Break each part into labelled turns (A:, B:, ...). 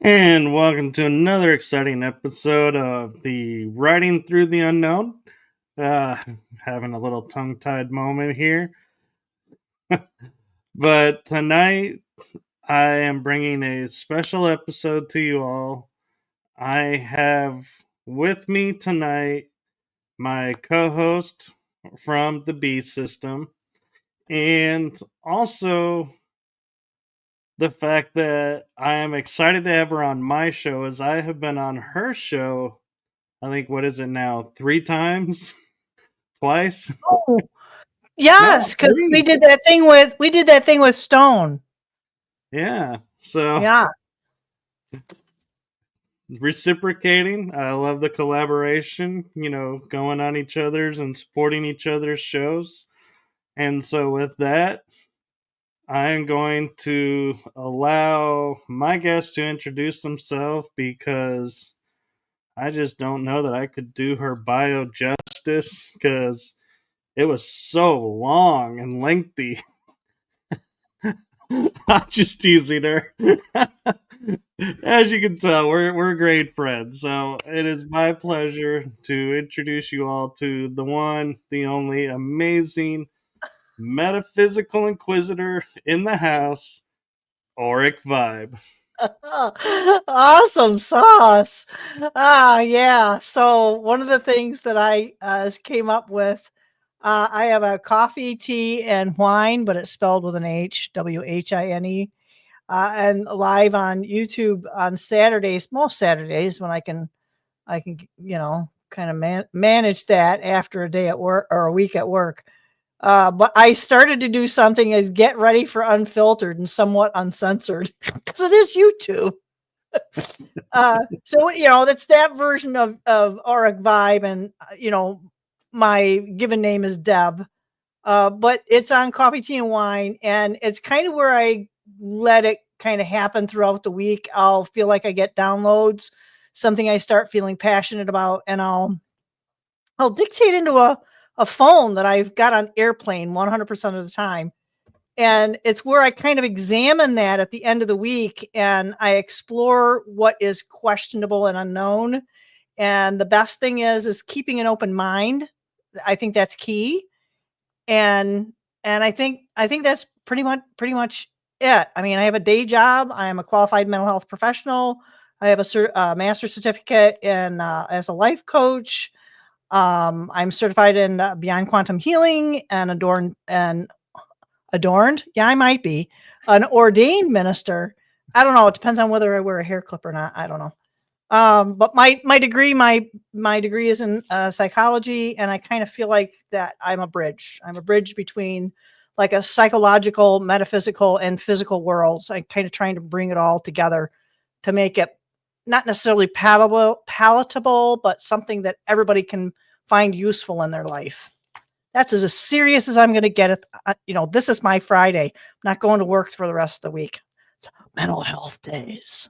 A: And welcome to another exciting episode of the Writing Through the Unknown. Uh, Having a little tongue tied moment here. But tonight, I am bringing a special episode to you all. I have with me tonight my co host from the B system, and also the fact that I am excited to have her on my show as I have been on her show. I think, what is it now? 3 times? Twice?
B: Oh,
A: No,
B: yes, because we
A: three.
B: did that thing with Stone.
A: Yeah. So
B: Yeah.
A: reciprocating. I love the collaboration, going on each other's and supporting each other's shows. And so with that, I am going to allow my guest to introduce themselves because I just don't know that I could do her bio justice because it was so long and lengthy. I'm just teasing her. As you can tell, we're great friends. So it is my pleasure to introduce you all to the one, the only amazing metaphysical inquisitor in the house, Auric Vibe.
B: Awesome sauce. Yeah. So one of the things that I came up with, I have a coffee, tea, and wine, but it's spelled with an H, WHINE, and live on YouTube on Saturdays, most Saturdays when I can, kind of manage that after a day at work or a week at work. But I started to do something as get ready for unfiltered and somewhat uncensored because it is YouTube. So that's that version of Auric Vibe, and my given name is Deb. But it's on coffee, tea, and wine, and it's kind of where I let it kind of happen throughout the week. I'll feel like I get downloads, something I start feeling passionate about, and I'll dictate into a phone that I've got on airplane 100% of the time. And it's where I kind of examine that at the end of the week and I explore what is questionable and unknown. And the best thing is keeping an open mind. I think that's key. And I think that's pretty much it. I mean, I have a day job. I am a qualified mental health professional. I have a master's certificate in as a life coach. I'm certified in Beyond Quantum Healing and adorned. Yeah, I might be an ordained minister. I don't know. It depends on whether I wear a hair clip or not. I don't know. But my degree is in psychology, and I kind of feel like that I'm a bridge. I'm a bridge between like a psychological, metaphysical, and physical worlds. I'm kind of trying to bring it all together to make it not necessarily palatable, but something that everybody can find useful in their life. That's as serious as I'm going to get it. This is my Friday. I'm not going to work for the rest of the week. It's mental health days.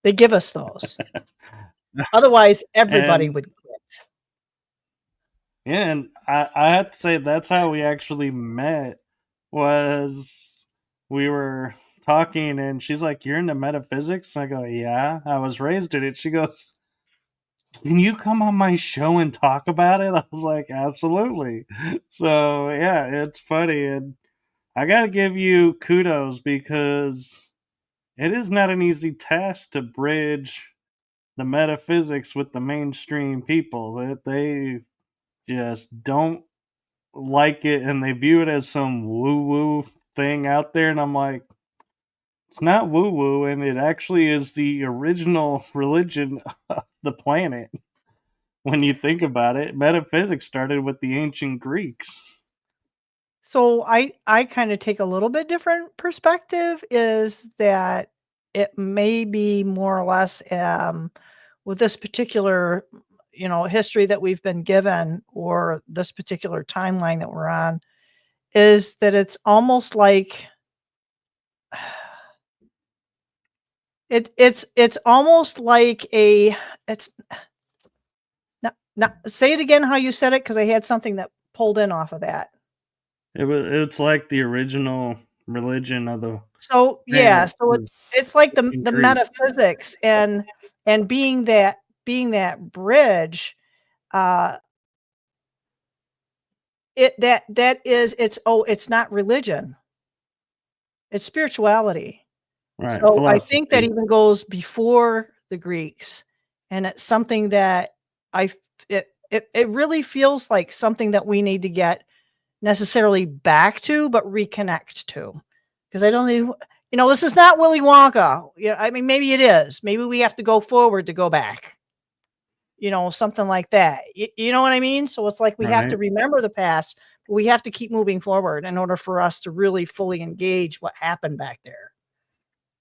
B: They give us those. Otherwise, everybody
A: And
B: would quit.
A: yeah, and I had to say that's how we actually met. Was we were talking and she's like, "You're into metaphysics?" I go, "Yeah, I was raised in it." She goes, "Can you come on my show and talk about it?" I was like, "Absolutely." So yeah, it's funny, and I gotta give you kudos because it is not an easy task to bridge the metaphysics with the mainstream people. That they just don't like it and they view it as some woo woo thing out there, and I'm like, it's not woo woo, and it actually is the original religion of the planet. When you think about it, metaphysics started with the ancient Greeks.
B: So I kind of take a little bit different perspective. Is that it may be more or less with this particular history that we've been given, or this particular timeline that we're on, is that it's almost like it's almost like it's not say it again how you said it, because I had something that pulled in off of that.
A: It's like the original religion of the
B: So yeah,
A: parent
B: so
A: was
B: it's like
A: in
B: the
A: Greek.
B: metaphysics and being that bridge, uh, it's not religion, it's spirituality.
A: Right,
B: So I think that
A: philosophy.
B: even goes before the Greeks, and it's something that I f it really feels like something that we need to get necessarily back to, but reconnect to, because I don't even this is not Willy Wonka. I mean, maybe it is. Maybe we have to go forward to go back, something like that. You know what I mean? So it's like we have to
A: Right.
B: remember the past, but we have to keep moving forward in order for us to really fully engage what happened back there.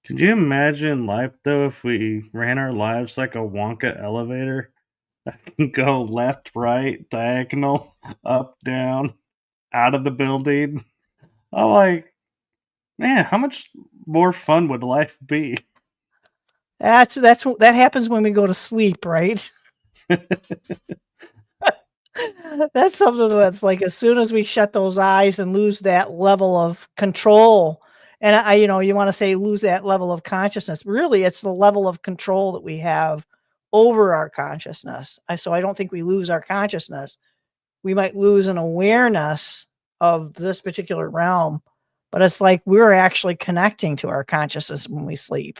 A: Could you imagine life though if we ran our lives like a Wonka elevator that can go left, right, diagonal, up, down, out of the building? I'm like, man, how much more fun would life be?
B: That happens when we go to sleep, right? That's something that's like as soon as we shut those eyes and lose that level of control, and you want to say lose that level of consciousness. Really, it's the level of control that we have over our consciousness. So I don't think we lose our consciousness. We might lose an awareness of this particular realm, but it's like we're actually connecting to our consciousness when we sleep.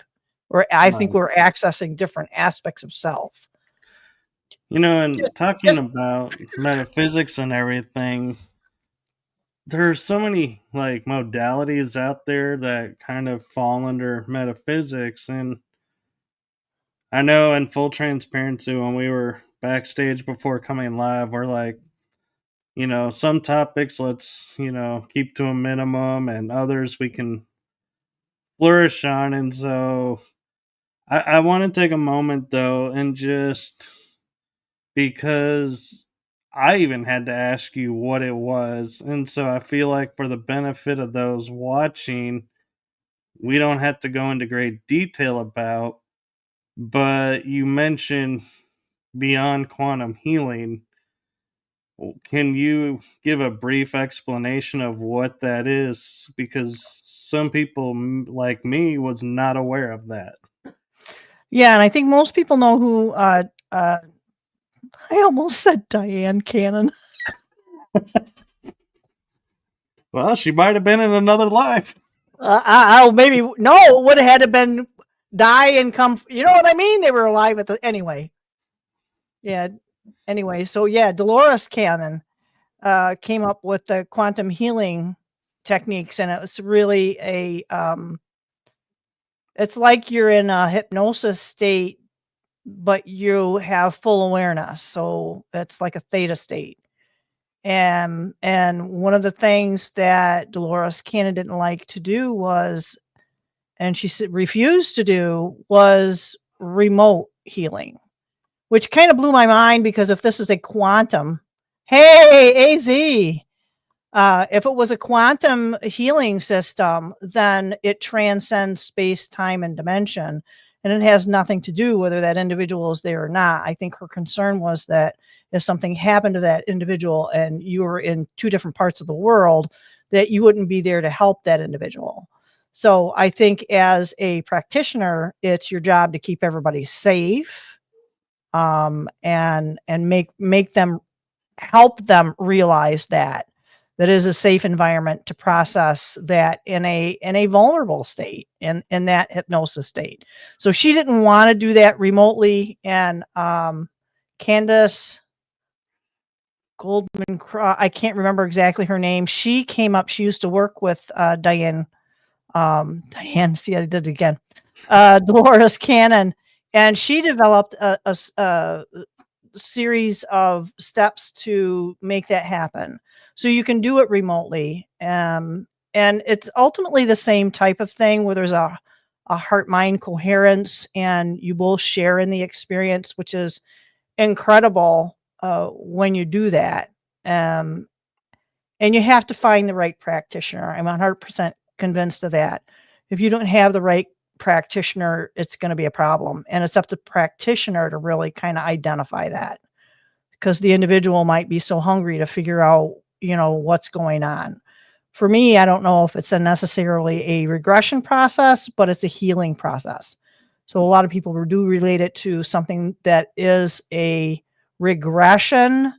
B: I think
A: Right.
B: we're accessing different aspects of self.
A: And
B: Just,
A: talking
B: just
A: about metaphysics and everything, there's so many like modalities out there that kind of fall under metaphysics. And I know in full transparency, when we were backstage before coming live, we're like, some topics let's, keep to a minimum, and others we can flourish on. And so I want to take a moment though, and just because I even had to ask you what it was. And so I feel like for the benefit of those watching, we don't have to go into great detail about, but you mentioned beyond quantum healing. Can you give a brief explanation of what that is? Because some people like me was not aware of that.
B: yeah, and I think most people know who. I almost said Diane Cannon.
A: Well, she might have been in another life.
B: Maybe no. It would have had to been die and come. You know what I mean? They were alive at the anyway. Yeah. Anyway, so yeah, Dolores Cannon came up with the quantum healing techniques, and it was really it's like you're in a hypnosis state, but you have full awareness. So it's like a theta state. And one of the things that Dolores Cannon didn't like to do was, and she refused to do, was remote healing, which kind of blew my mind because if this is a quantum, hey, AZ, if it was a quantum healing system, then it transcends space, time, and dimension. And it has nothing to do whether that individual is there or not. I think her concern was that if something happened to that individual and you were in two different parts of the world, that you wouldn't be there to help that individual. So I think as a practitioner, it's your job to keep everybody safe, and make them help them realize that is a safe environment to process that in a vulnerable state, in that hypnosis state. So she didn't want to do that remotely, and Candace Goldman, I can't remember exactly her name. She came up. She used to work with Diane. Diane, see, I did it again. Dolores Cannon, and she developed a series of steps to make that happen. So you can do it remotely. And it's ultimately the same type of thing where there's a heart mind coherence and you both share in the experience, which is incredible when you do that. Um, and you have to find the right practitioner. I'm 100% convinced of that. If you don't have the right practitioner, it's going to be a problem. And it's up to the practitioner to really kind of identify that, because the individual might be so hungry to figure out, what's going on. For me, I don't know if it's necessarily a regression process, but it's a healing process. So a lot of people do relate it to something that is a regression,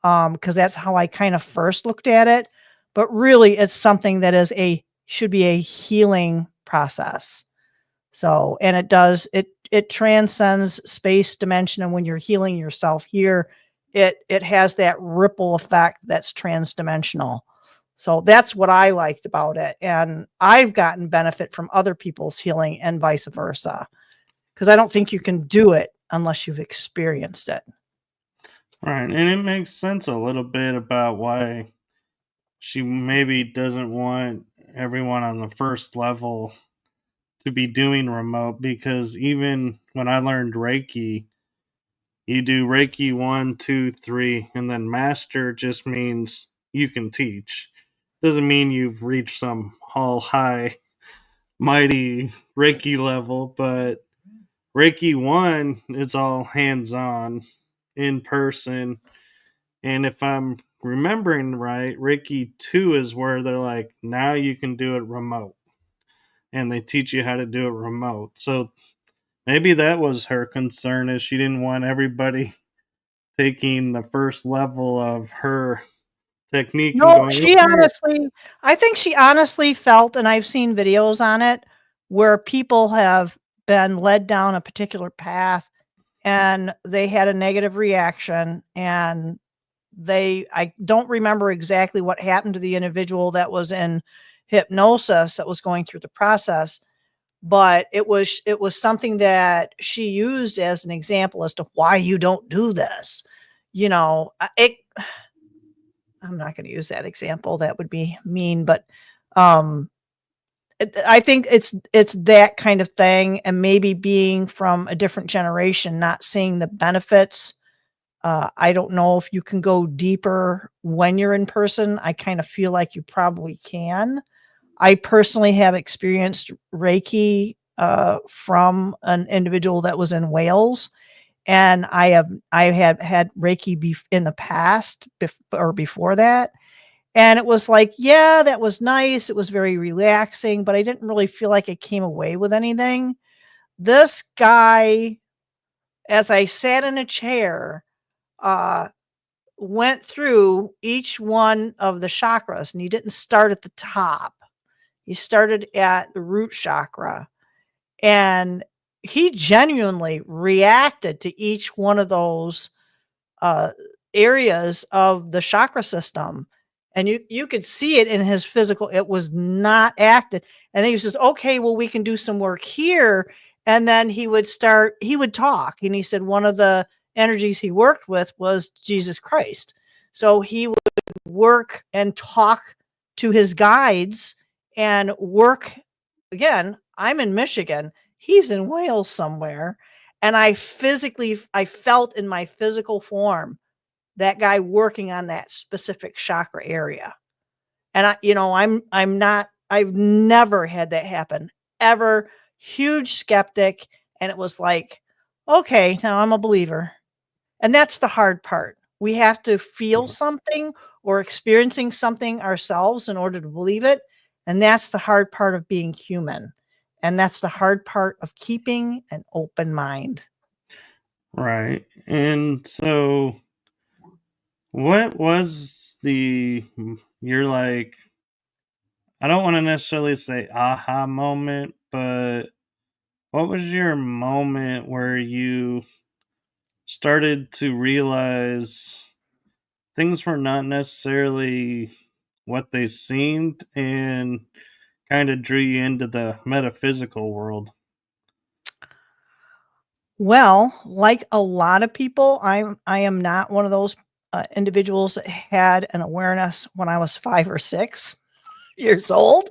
B: because that's how I kind of first looked at it. But really, it's something that should be a healing process. So, and it transcends space, dimension, and when you're healing yourself here, it has that ripple effect that's transdimensional. So that's what I liked about it, and I've gotten benefit from other people's healing and vice versa, because I don't think you can do it unless you've experienced it.
A: Right, and it makes sense a little bit about why she maybe doesn't want everyone on the first level to be doing remote, because even when I learned Reiki, you do Reiki 1, 2, 3, and then master just means you can teach. Doesn't mean you've reached some all high, mighty Reiki level, but Reiki 1, it's all hands on, in person. And if I'm remembering right, Reiki 2 is where they're like, now you can do it remote. And they teach you how to do it remote. So maybe that was her concern, is she didn't want everybody taking the first level of her technique and
B: No,
A: going, okay.
B: I think she honestly felt, and I've seen videos on it, where people have been led down a particular path and they had a negative reaction, and I don't remember exactly what happened to the individual that was in hypnosis that was going through the process, but it was something that she used as an example as to why you don't do this. You know, I'm not going to use that example. That would be mean, but um I think it's that kind of thing, and maybe being from a different generation, not seeing the benefits. I don't know if you can go deeper when you're in person. I kind of feel like you probably can. I personally have experienced Reiki from an individual that was in Wales, and I have had Reiki in the past or before that, and it was like, yeah, that was nice. It was very relaxing, but I didn't really feel like I came away with anything. This guy, as I sat in a chair, uh, went through each one of the chakras, and he didn't start at the top. He started at the root chakra, and he genuinely reacted to each one of those uh, areas of the chakra system, and you could see it in his physical. It was not acted, and then he says, "Okay, well, we can do some work here." And then he would talk, and he said one of the energies he worked with was Jesus Christ. So he would work and talk to his guides and work. Again, I'm in Michigan, he's in Wales somewhere, and I felt in my physical form that guy working on that specific chakra area. And I've never had that happen ever. Huge skeptic. And it was like, okay, now I'm a believer. And that's the hard part. We have to feel something or experiencing something ourselves in order to believe it. And that's the hard part of being human. And that's the hard part of keeping an open mind.
A: Right. And so, what was you're like, I don't want to necessarily say aha moment, but what was your moment where you started to realize things were not necessarily what they seemed, and kind of drew you into the metaphysical world?
B: Well, like a lot of people, I am not one of those individuals that had an awareness when I was 5 or 6 years old.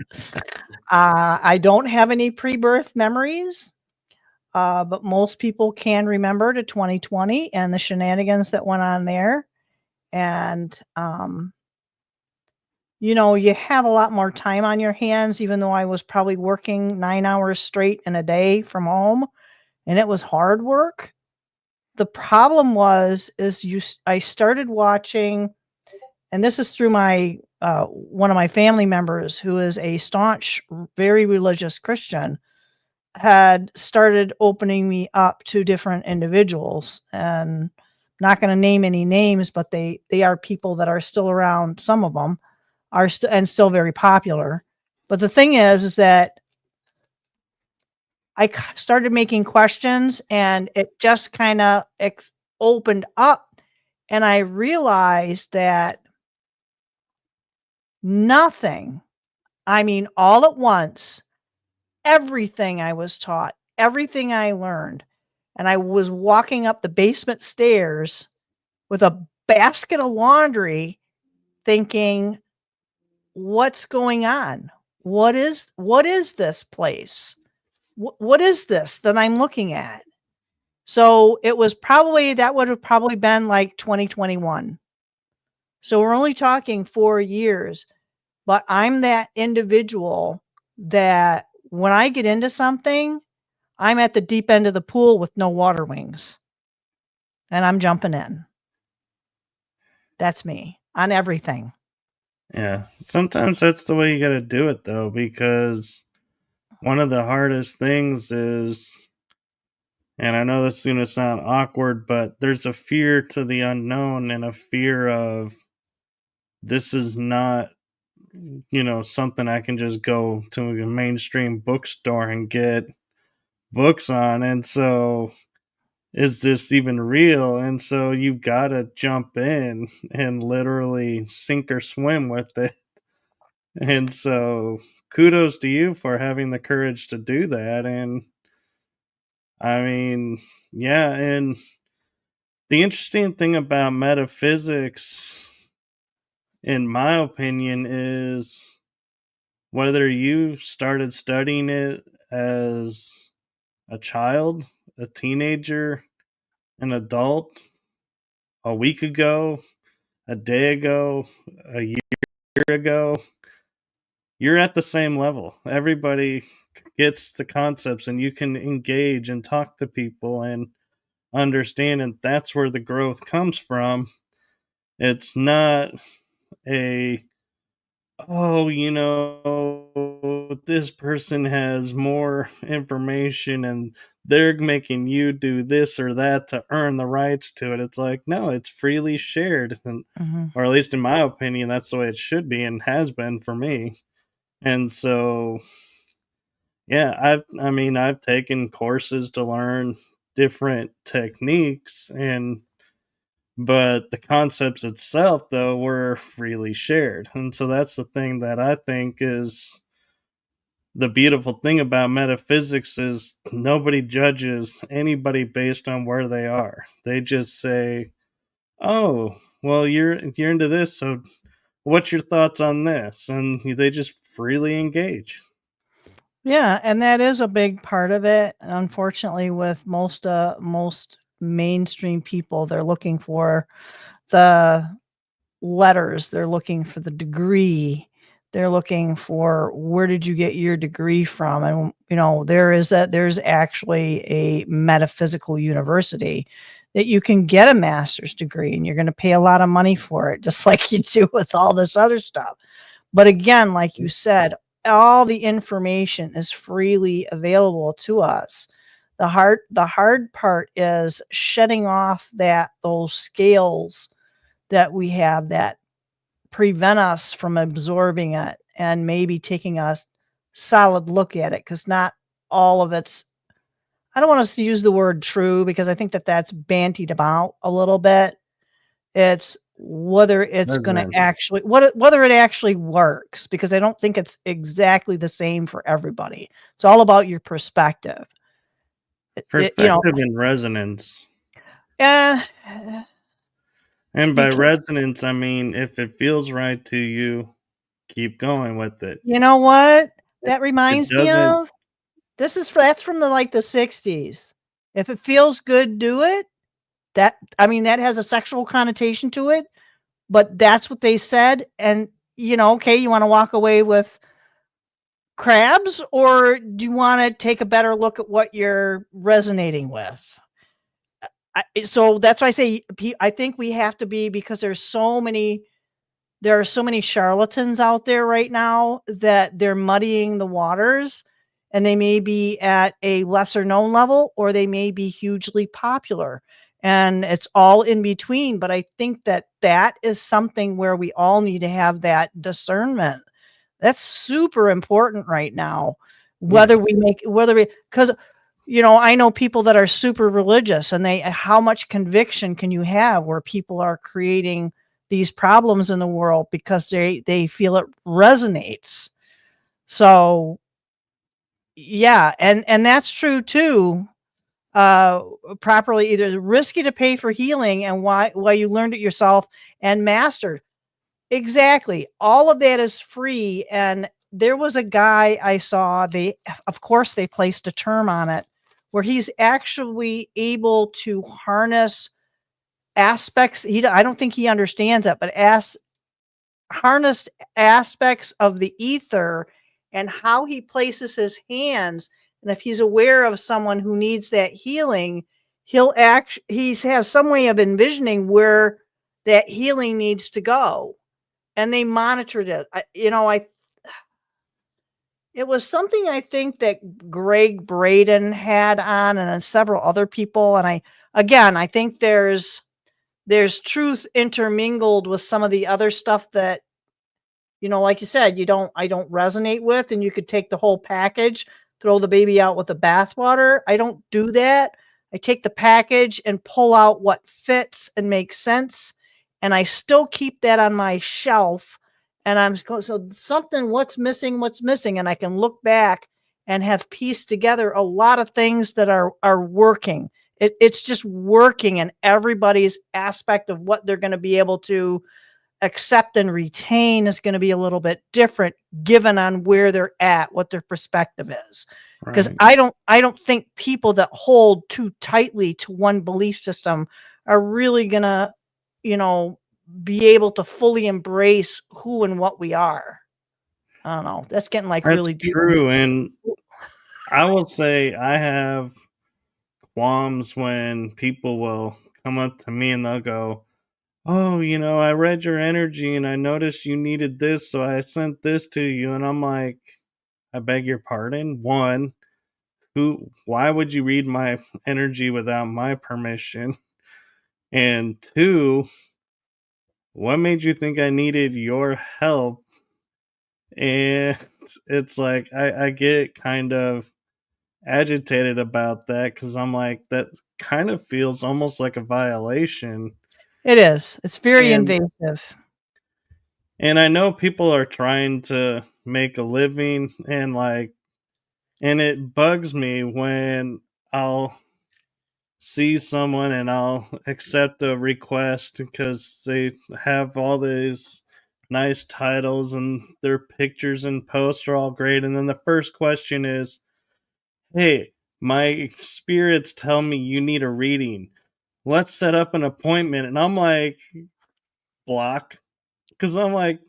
B: I don't have any pre-birth memories, but most people can remember to 2020 and the shenanigans that went on there. And you have a lot more time on your hands, even though I was probably working 9 hours straight in a day from home, and it was hard work. The problem was is I started watching and this is through my one of my family members who is a staunch, very religious Christian, had started opening me up to different individuals, and not going to name any names, but they are people that are still around. Some of them are and still very popular. But the thing is that I started making questions, and it just kind of opened up, and I realized that nothing, I mean, all at once, everything I was taught, everything I learned, and I was walking up the basement stairs with a basket of laundry thinking, what's going on? What is this place? What is this that I'm looking at? So it was probably, that would have probably been like 2021. So we're only talking 4 years, but I'm that individual that when I get into something, I'm at the deep end of the pool with no water wings, and I'm jumping in. That's me on everything.
A: Yeah, sometimes that's the way you got to do it though, because one of the hardest things is, and I know this is going to sound awkward, but there's a fear to the unknown and a fear of this is not, something I can just go to a mainstream bookstore and get books on. And so, is this even real? And so, you've got to jump in and literally sink or swim with it. And so, kudos to you for having the courage to do that. And I mean, yeah. And the interesting thing about metaphysics, in my opinion, is whether you started studying it as a child, a teenager, an adult, a week ago, a day ago, a year ago, you're at the same level. Everybody gets the concepts, and you can engage and talk to people and understand, and that's where the growth comes from. It's not a, oh, this person has more information and they're making you do this or that to earn the rights to it. It's like, no, it's freely shared. And,
B: Mhm.
A: or at least in my opinion, that's the way it should be and has been for me. And so, yeah, I've taken courses to learn different techniques, and but the concepts itself though were freely shared. And so that's the thing that I think is the beautiful thing about metaphysics is nobody judges anybody based on where they are. They just say, "Oh, well, you're into this, so what's your thoughts on this?" And they just freely engage.
B: Yeah, and that is a big part of it. Unfortunately, with most mainstream people, they're looking for the letters, they're looking for the degree, they're looking for where did you get your degree from? And there's actually a metaphysical university that you can get a master's degree, and you're going to pay a lot of money for it, just like you do with all this other stuff. But again, like you said, all the information is freely available to us. The hard part is shedding off those scales that we have that prevent us from absorbing it and maybe taking a solid look at it, because not all of it's, I don't want us to use the word true, because I think that that's bantied about a little bit. It's whether it's
A: There's
B: gonna
A: been
B: actually whether it actually works, because I don't think it's exactly the same for everybody. It's all about your perspective. It you know
A: perspective and resonance.
B: eh,
A: And by
B: because
A: resonance, I mean if it feels right to you, keep going with it.
B: you know what?
A: If
B: That
A: it
B: reminds me
A: doesn't,
B: of, that's from the 60s. If it feels good, do it. That has a sexual connotation to it, but that's what they said. And, okay, you wanna walk away with crabs, or do you wanna take a better look at what you're resonating with? So that's why I say I think we have to be, because there's so many there are so many charlatans out there right now that they're muddying the waters, and they may be at a lesser known level or they may be hugely popular, and it's all in between. But I think that that is something where we all need to have that discernment. That's super important right now.
A: Yeah,
B: Whether we, because I know people that are super religious, and they how much conviction can you have where people are creating these problems in the world because they feel it resonates. So yeah, and that's true too. Uh Properly, either risky to pay for healing, and why you learned it yourself and mastered. Exactly. All of that is free. And there was a guy I saw, of course, they placed a term on it where he's actually able to harness aspects. I don't think he understands it, but harnessed aspects of the ether and how he places his hands. And if he's aware of someone who needs that healing, he has some way of envisioning where that healing needs to go, and they monitored it. It was something I think that Greg Braden had on, and several other people. And I think there's truth intermingled with some of the other stuff that, like you said, I don't resonate with, and you could take the whole package, throw the baby out with the bathwater. I don't do that. I take the package and pull out what fits and makes sense, and I still keep that on my shelf. And so something, what's missing, and I can look back and have pieced together a lot of things that are working. It's just working in everybody's aspect of what they're going to be able to accept and retain is going to be a little bit different given on where they're at, what their perspective is. Because
A: right.
B: I don't think people that hold too tightly to one belief system are really gonna, you know, be able to fully embrace who and what we are. I don't know. That's getting like
A: That's
B: really deep.
A: true. And I will say I have qualms when people will come up to me and they'll go, "Oh, I read your energy and I noticed you needed this, so I sent this to you." And I'm like, "I beg your pardon? One, why would you read my energy without my permission? And two, what made you think I needed your help?" And it's like I get kind of agitated about that because I'm like, that kind of feels almost like a violation.
B: It is. It's very
A: And
B: invasive.
A: I know people are trying to make a living, and it bugs me when I'll see someone and I'll accept a request because they have all these nice titles and their pictures and posts are all great. And then the first question is, "Hey, my spirits tell me you need a reading. Let's set up an appointment." And I'm like, block. Because I'm like,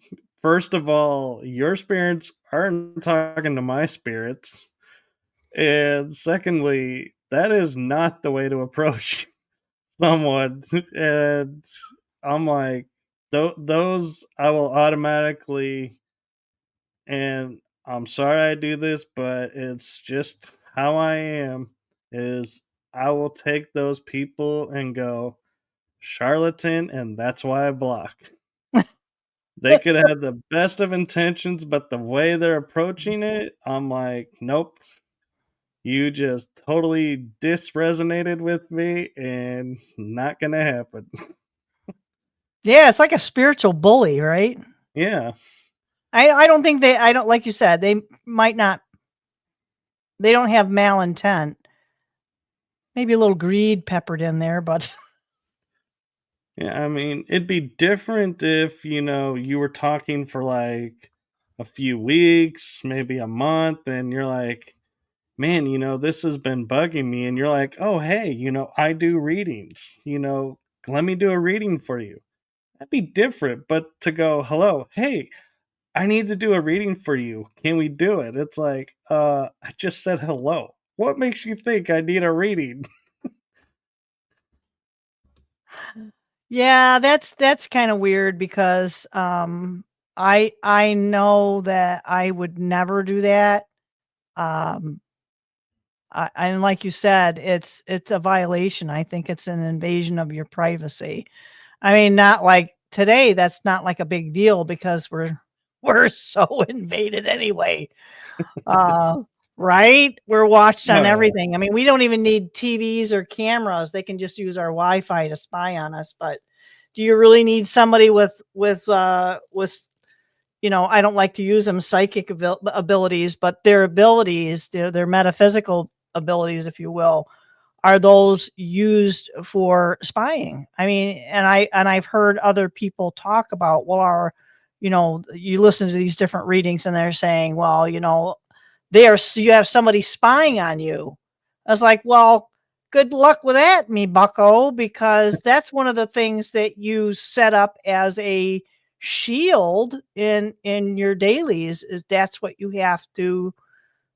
A: first of all, your spirits aren't talking to my spirits. And secondly, that is not the way to approach someone. And I'm like, those I will automatically, and I'm sorry I do this, but it's just how I am, is I will take those people and go, charlatan, and that's why I block. They could have the best of intentions, but the way they're approaching it, I'm like, nope, you just totally disresonated with me and not gonna happen.
B: Yeah, it's like a spiritual bully, right?
A: Yeah.
B: I don't think I don't, like you said, might not they don't have malintent. Maybe a little greed peppered in there, but
A: Yeah, I mean, it'd be different if, you were talking for like a few weeks, maybe a month, and you're like, "Man, this has been bugging me." And you're like, "Oh, hey, I do readings. Let me do a reading for you." That'd be different. But to go, "Hello, hey, I need to do a reading for you. Can we do it?" It's like, I just said hello. What makes you think I need a reading?
B: Yeah, that's kind of weird because I know that I would never do that. Um and like you said, it's a violation. I think it's an invasion of your privacy. I mean, not like today, that's not like a big deal because we're so invaded anyway. Uh, right? We're watched on
A: Oh yeah.
B: everything. I mean, we don't even need TVs or cameras. They can just use our Wi-Fi to spy on us. But do you really need somebody with I don't like to use them psychic abilities, but their abilities, their metaphysical abilities, if you will, are those used for spying? I mean, I've heard other people talk about, well, you listen to these different readings and they're saying, well, you have somebody spying on you. I was like, well, good luck with that, me bucko, because that's one of the things that you set up as a shield in your dailies is that's what you have to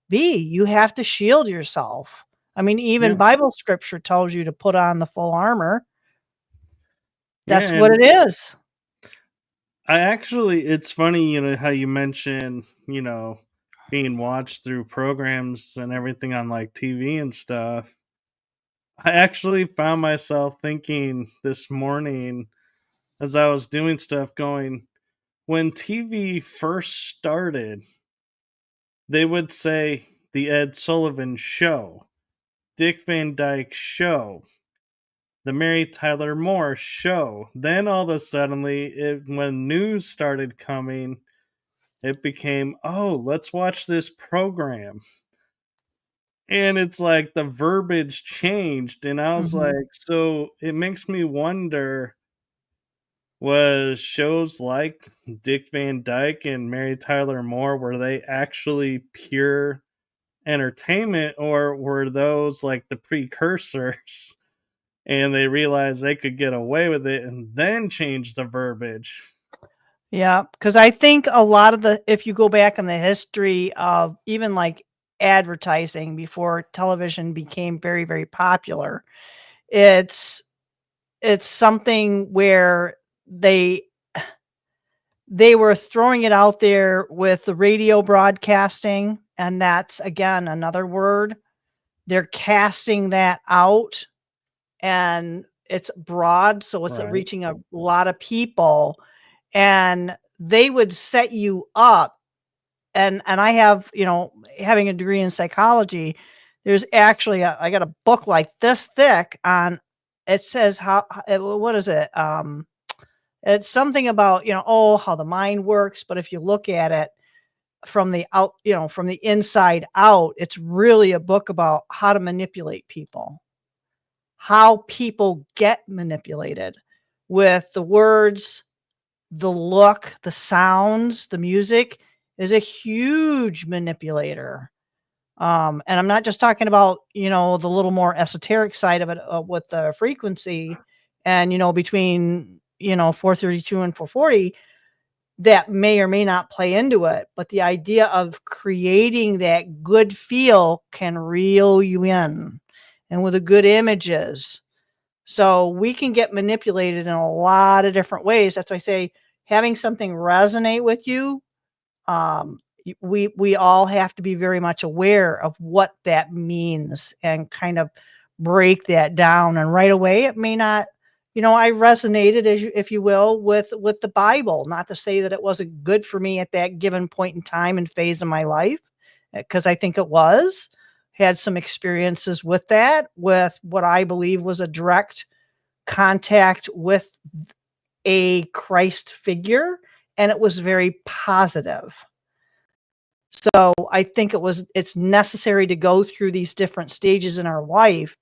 B: be. You have to shield yourself. I mean, even
A: Yeah.
B: Bible scripture tells you to put on the full armor.
A: Yeah,
B: That's what
A: and
B: it is.
A: I actually, it's funny, how you mention, being watched through programs and everything on like TV and stuff. I actually found myself thinking this morning as I was doing stuff, going, when TV first started, they would say the Ed Sullivan Show, Dick Van Dyke Show, the Mary Tyler Moore Show. Then all of a suddenly, when news started coming, it became, oh, let's watch this program. And it's like the verbiage changed. And I was
B: Mhm.
A: like, so it makes me wonder, was shows like Dick Van Dyke and Mary Tyler Moore, were they actually pure entertainment, or were those like the precursors and they realized they could get away with it and then change the verbiage?
B: Yeah, because I think a lot of if you go back in the history of even like advertising before television became very, very popular, it's it's something where they were throwing it out there with the radio broadcasting, and that's again another word. They're casting that out and it's broad, so it's
A: Right.
B: reaching a lot of people, and they would set you up. And I have, having a degree in psychology, there's actually I got a book like this thick on it says what is it? It's something about, how the mind works, but if you look at it from the inside out, it's really a book about how to manipulate people, how people get manipulated with the words, the look, the sounds, the music is a huge manipulator. And I'm not just talking about, the little more esoteric side of it with the frequency and, between, 432 and 440 that may or may not play into it. But the idea of creating that good feel can reel you in and with the good images. So we can get manipulated in a lot of different ways. That's why I say having something resonate with you, we all have to be very much aware of what that means and kind of break that down. And right away, it may not, I resonated, if you will, with the Bible. Not to say that it wasn't good for me at that given point in time and phase of my life, because I think it was. Had some experiences with that, with what I believe was a direct contact with a Christ figure, and it was very positive. So I think it's necessary to go through these different stages in our life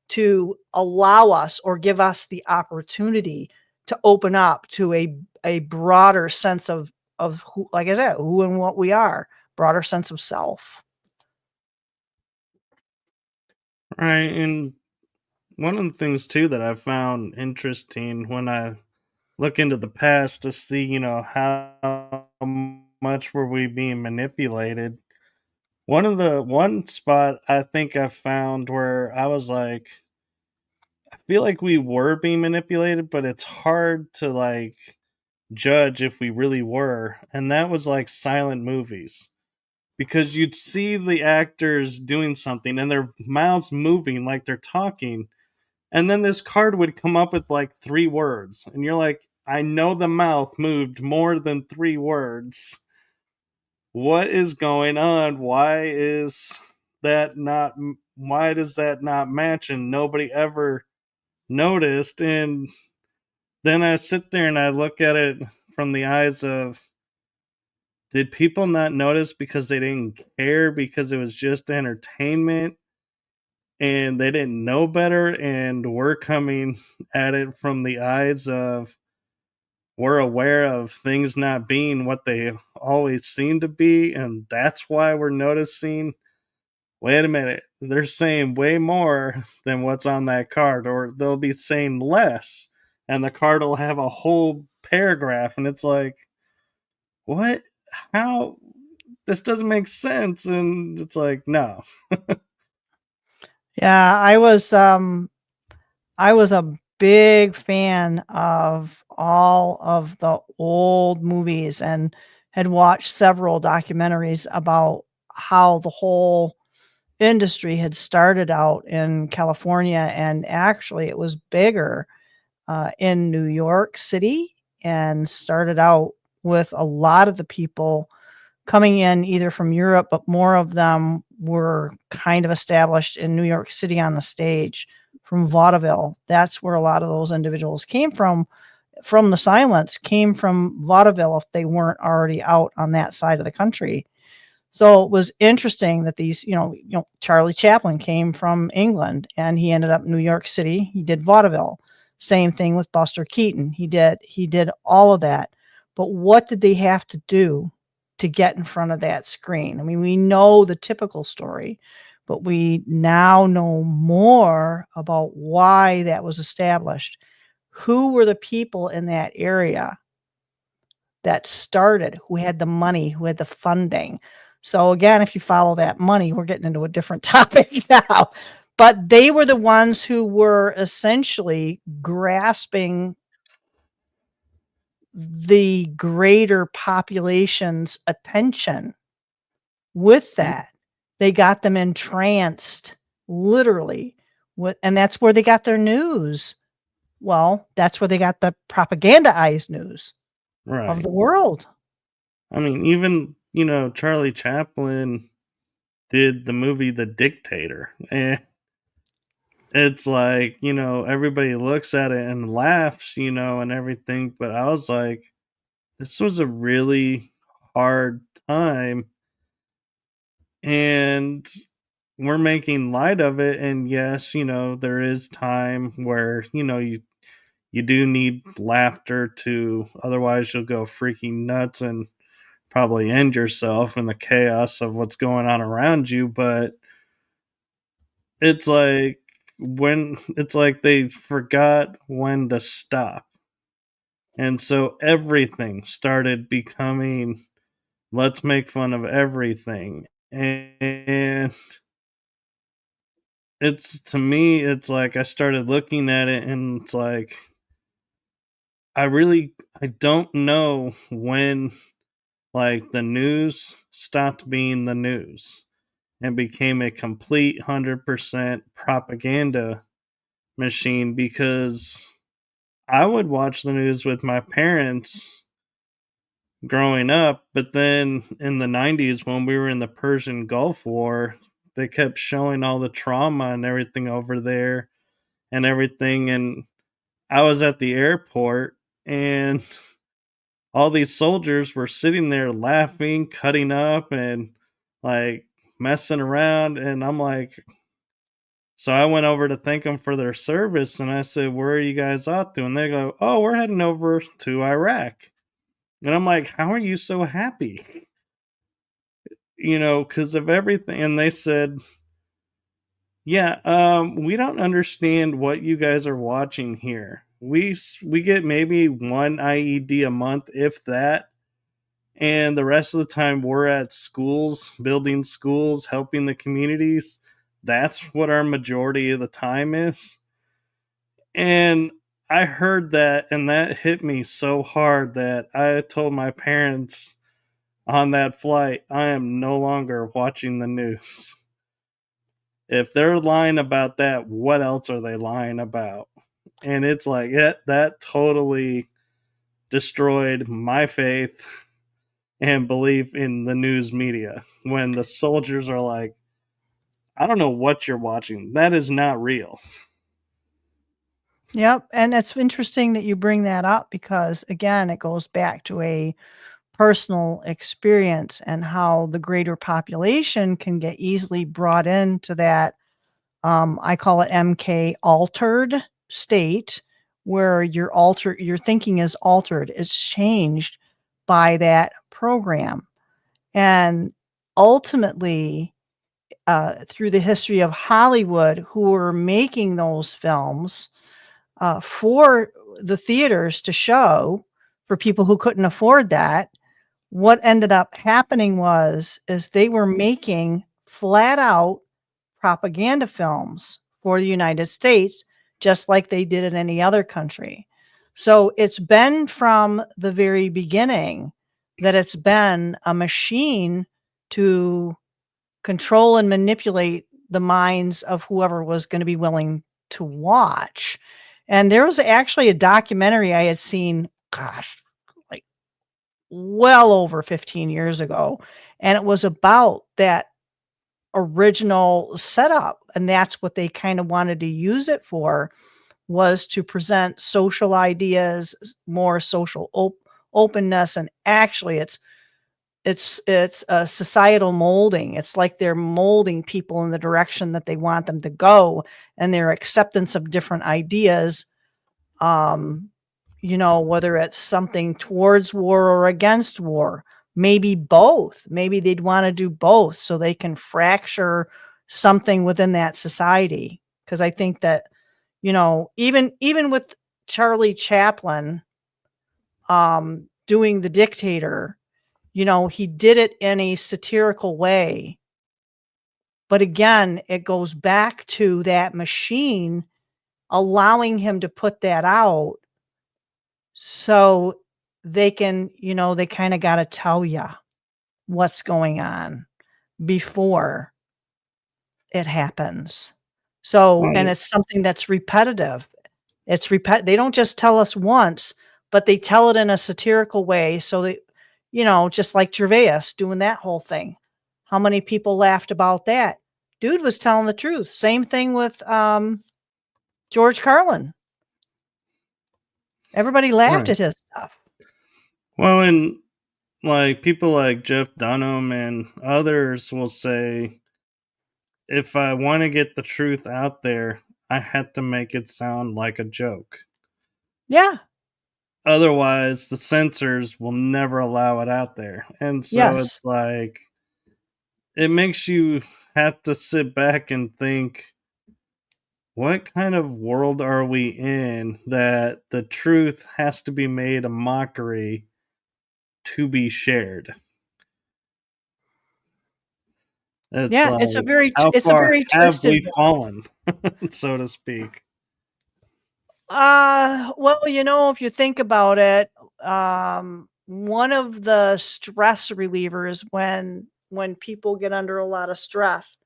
B: to allow us or give us the opportunity to open up to a broader sense of who, like I said, who and what we are, broader sense of self.
A: Right. And one of the things too that I found interesting when I look into the past to see, how much were we being manipulated. One spot I think I found where I was like, I feel like we were being manipulated, but it's hard to like judge if we really were. And that was like silent movies because you'd see the actors doing something and their mouths moving like they're talking. And then this card would come up with like 3 words. And you're like, I know the mouth moved more than 3 words. What is going on? Why does that not match? And nobody ever noticed. And then I sit there and I look at it from the eyes of, did people not notice because they didn't care because it was just entertainment and they didn't know better, and we're coming at it from the eyes of, we're aware of things not being what they always seem to be, and that's why we're noticing, wait a minute, they're saying way more than what's on that card, or they'll be saying less, and the card will have a whole paragraph, and it's like, what? How? This doesn't make sense. And it's like, no.
B: Yeah, I was a big fan of all of the old movies and had watched several documentaries about how the whole industry had started out in California, and actually it was bigger in New York City, and started out with a lot of the people coming in either from Europe, but more of them were kind of established in New York City on the stage from vaudeville. That's where a lot of those individuals came from. From the silence came from vaudeville if they weren't already out on that side of the country. So it was interesting that these, Charlie Chaplin came from England and he ended up in New York City. He did vaudeville. Same thing with Buster Keaton. He did all of that. But what did they have to do to get in front of that screen? I mean, we know the typical story, but we now know more about why that was established. Who were the people in that area that started, who had the money, who had the funding? So again, if you follow that money, we're getting into a different topic now. But they were the ones who were essentially grasping the greater population's attention with that. They got them entranced, literally. And that's where they got their news. Well, that's where they got the propagandized news of
A: Right.
B: the world.
A: I mean, even, Charlie Chaplin did the movie The Dictator. And it's like, everybody looks at it and laughs, and everything. But I was like, this was a really hard time. And we're making light of it. And yes, there is time where, you do need laughter to, otherwise you'll go freaking nuts and probably end yourself in the chaos of what's going on around you. But it's like, they forgot when to stop, and so everything started becoming, let's make fun of everything. And it's, to me, it's like I started looking at it and it's like, I don't know when, like, the news stopped being the news and became a complete 100% propaganda machine, because I would watch the news with my parents growing up, but then in the 90s when we were in the Persian Gulf War, they kept showing all the trauma and everything over there and everything, and I was at the airport and all these soldiers were sitting there laughing, cutting up, and like messing around. And I'm like, so I went over to thank them for their service, and I said, "Where are you guys off to?" And they go, "Oh, we're heading over to Iraq." And I'm like, "How are you so happy?" Because of everything. And they said, "Yeah, we don't understand what you guys are watching here. We get maybe one IED a month, if that, and the rest of the time we're at schools, building schools, helping the communities. That's what our majority of the time is." And I heard that, and that hit me so hard that I told my parents on that flight, I am no longer watching the news. If they're lying about that, what else are they lying about? And it's like that totally destroyed my faith and belief in the news media when the soldiers are like, I don't know what you're watching. That is not real.
B: Yep, and it's interesting that you bring that up because, again, it goes back to a personal experience and how the greater population can get easily brought into that, I call it MK altered state, where your thinking is altered, it's changed by that program. And ultimately, through the history of Hollywood, who were making those films for the theaters to show for people who couldn't afford that, what ended up happening is they were making flat out propaganda films for the United States, just like they did in any other country. So it's been from the very beginning that it's been a machine to control and manipulate the minds of whoever was going to be willing to watch. And there was actually a documentary I had seen, gosh, like well over 15 years ago. And it was about that original setup. And that's what they kind of wanted to use it for, was to present social ideas, more social openness. And actually it's a societal molding. It's like they're molding people in the direction that they want them to go, and their acceptance of different ideas, um, whether it's something towards war or against war, maybe both. Maybe they'd want to do both so they can fracture something within that society. Because I think that, even with Charlie Chaplin doing The Dictator, he did it in a satirical way. But again, it goes back to that machine allowing him to put that out, so they can, they kind of got to tell you what's going on before it happens. So, and
A: Well,
B: it's something that's repetitive. They don't just tell us once, but they tell it in a satirical way. So they, just like Gervais doing that whole thing. How many people laughed about that? Dude was telling the truth. Same thing with George Carlin. Everybody laughed
A: right.
B: at his stuff.
A: Well, and like people like Jeff Dunham and others will say, if I want to get the truth out there, I had to make it sound like a joke.
B: Yeah.
A: Otherwise, the censors will never allow it out there. And so
B: Yes.
A: it's like, it makes you have to sit back and think, what kind of world are we in that the truth has to be made a mockery to be shared? It's
B: Yeah.
A: like, how
B: It's a
A: far
B: very
A: have
B: twisted.
A: we fallen, so to speak?
B: Well, if you think about it, one of the stress relievers when people get under a lot of stress,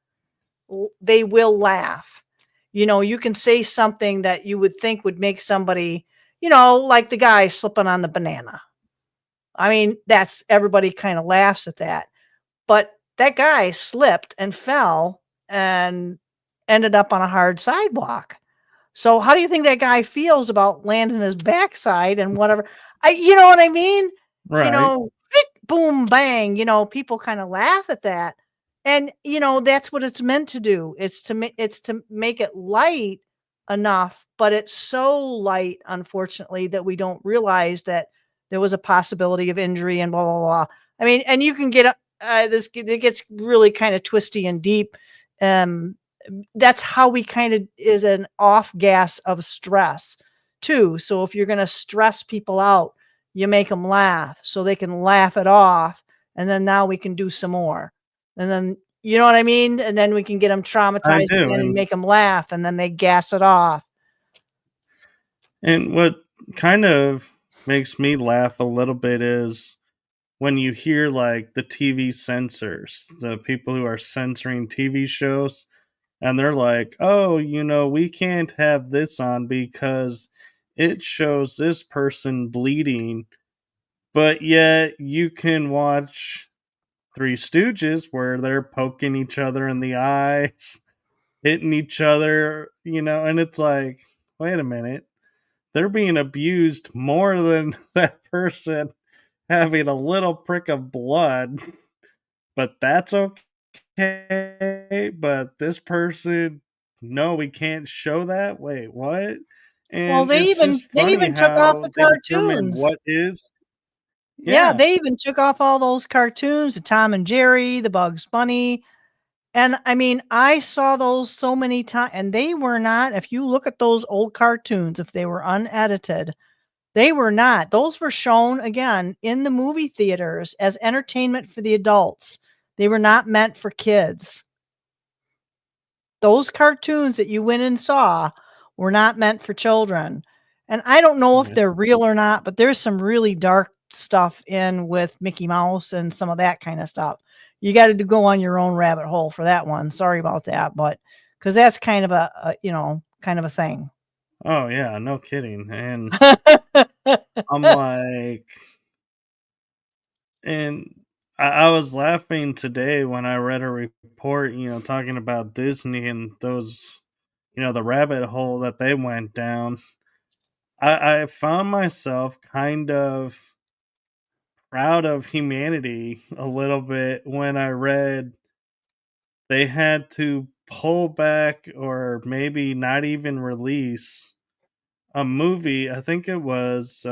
B: they will laugh. You can say something that you would think would make somebody, like the guy slipping on the banana. I mean, that's everybody kind of laughs at that. But that guy slipped and fell and ended up on a hard sidewalk. So how do you think that guy feels about landing his backside and whatever? You know what I mean?
A: Right.
B: Boom, bang. People kind of laugh at that, and that's what it's meant to do. It's to make it light enough, but it's so light, unfortunately, that we don't realize that there was a possibility of injury and blah blah blah. I mean, and you can get it gets really kind of twisty and deep. Um, that's how we kind of is an off gas of stress too. So if you're going to stress people out, you make them laugh so they can laugh it off. And then now we can do some more. And then, you know what I mean? And then we can get them
A: I
B: traumatized
A: do.
B: again and
A: And
B: make them laugh. And then they gas it off.
A: And what kind of makes me laugh a little bit is when you hear like the TV censors, the people who are censoring TV shows, and they're like, oh, we can't have this on because it shows this person bleeding, but yet you can watch Three Stooges where they're poking each other in the eyes, hitting each other, and it's like, wait a minute, they're being abused more than that person having a little prick of blood, but that's okay. But this person, no, we can't show that. Wait, what?
B: Well,
A: And
B: they
A: it's
B: even
A: just
B: they
A: funny
B: even took off
A: how
B: the
A: they determine
B: cartoons.
A: what is.
B: Yeah,
A: Yeah.
B: they even took off all those cartoons, the Tom and Jerry, the Bugs Bunny. And I mean, I saw those so many times, and they were not, if you look at those old cartoons, if they were unedited, they were not. Those were shown again in the movie theaters as entertainment for the adults. They were not meant for kids. Those cartoons that you went and saw were not meant for children. And I don't know if
A: Yeah.
B: they're real or not, but there's some really dark stuff in with Mickey Mouse and some of that kind of stuff. You got to go on your own rabbit hole for that one. Sorry about that, but because that's kind of kind of a thing.
A: Oh yeah, no kidding. And I'm like, and I was laughing today when I read a report, talking about Disney and those, the rabbit hole that they went down. I found myself kind of proud of humanity a little bit when I read they had to pull back or maybe not even release a movie. I think it was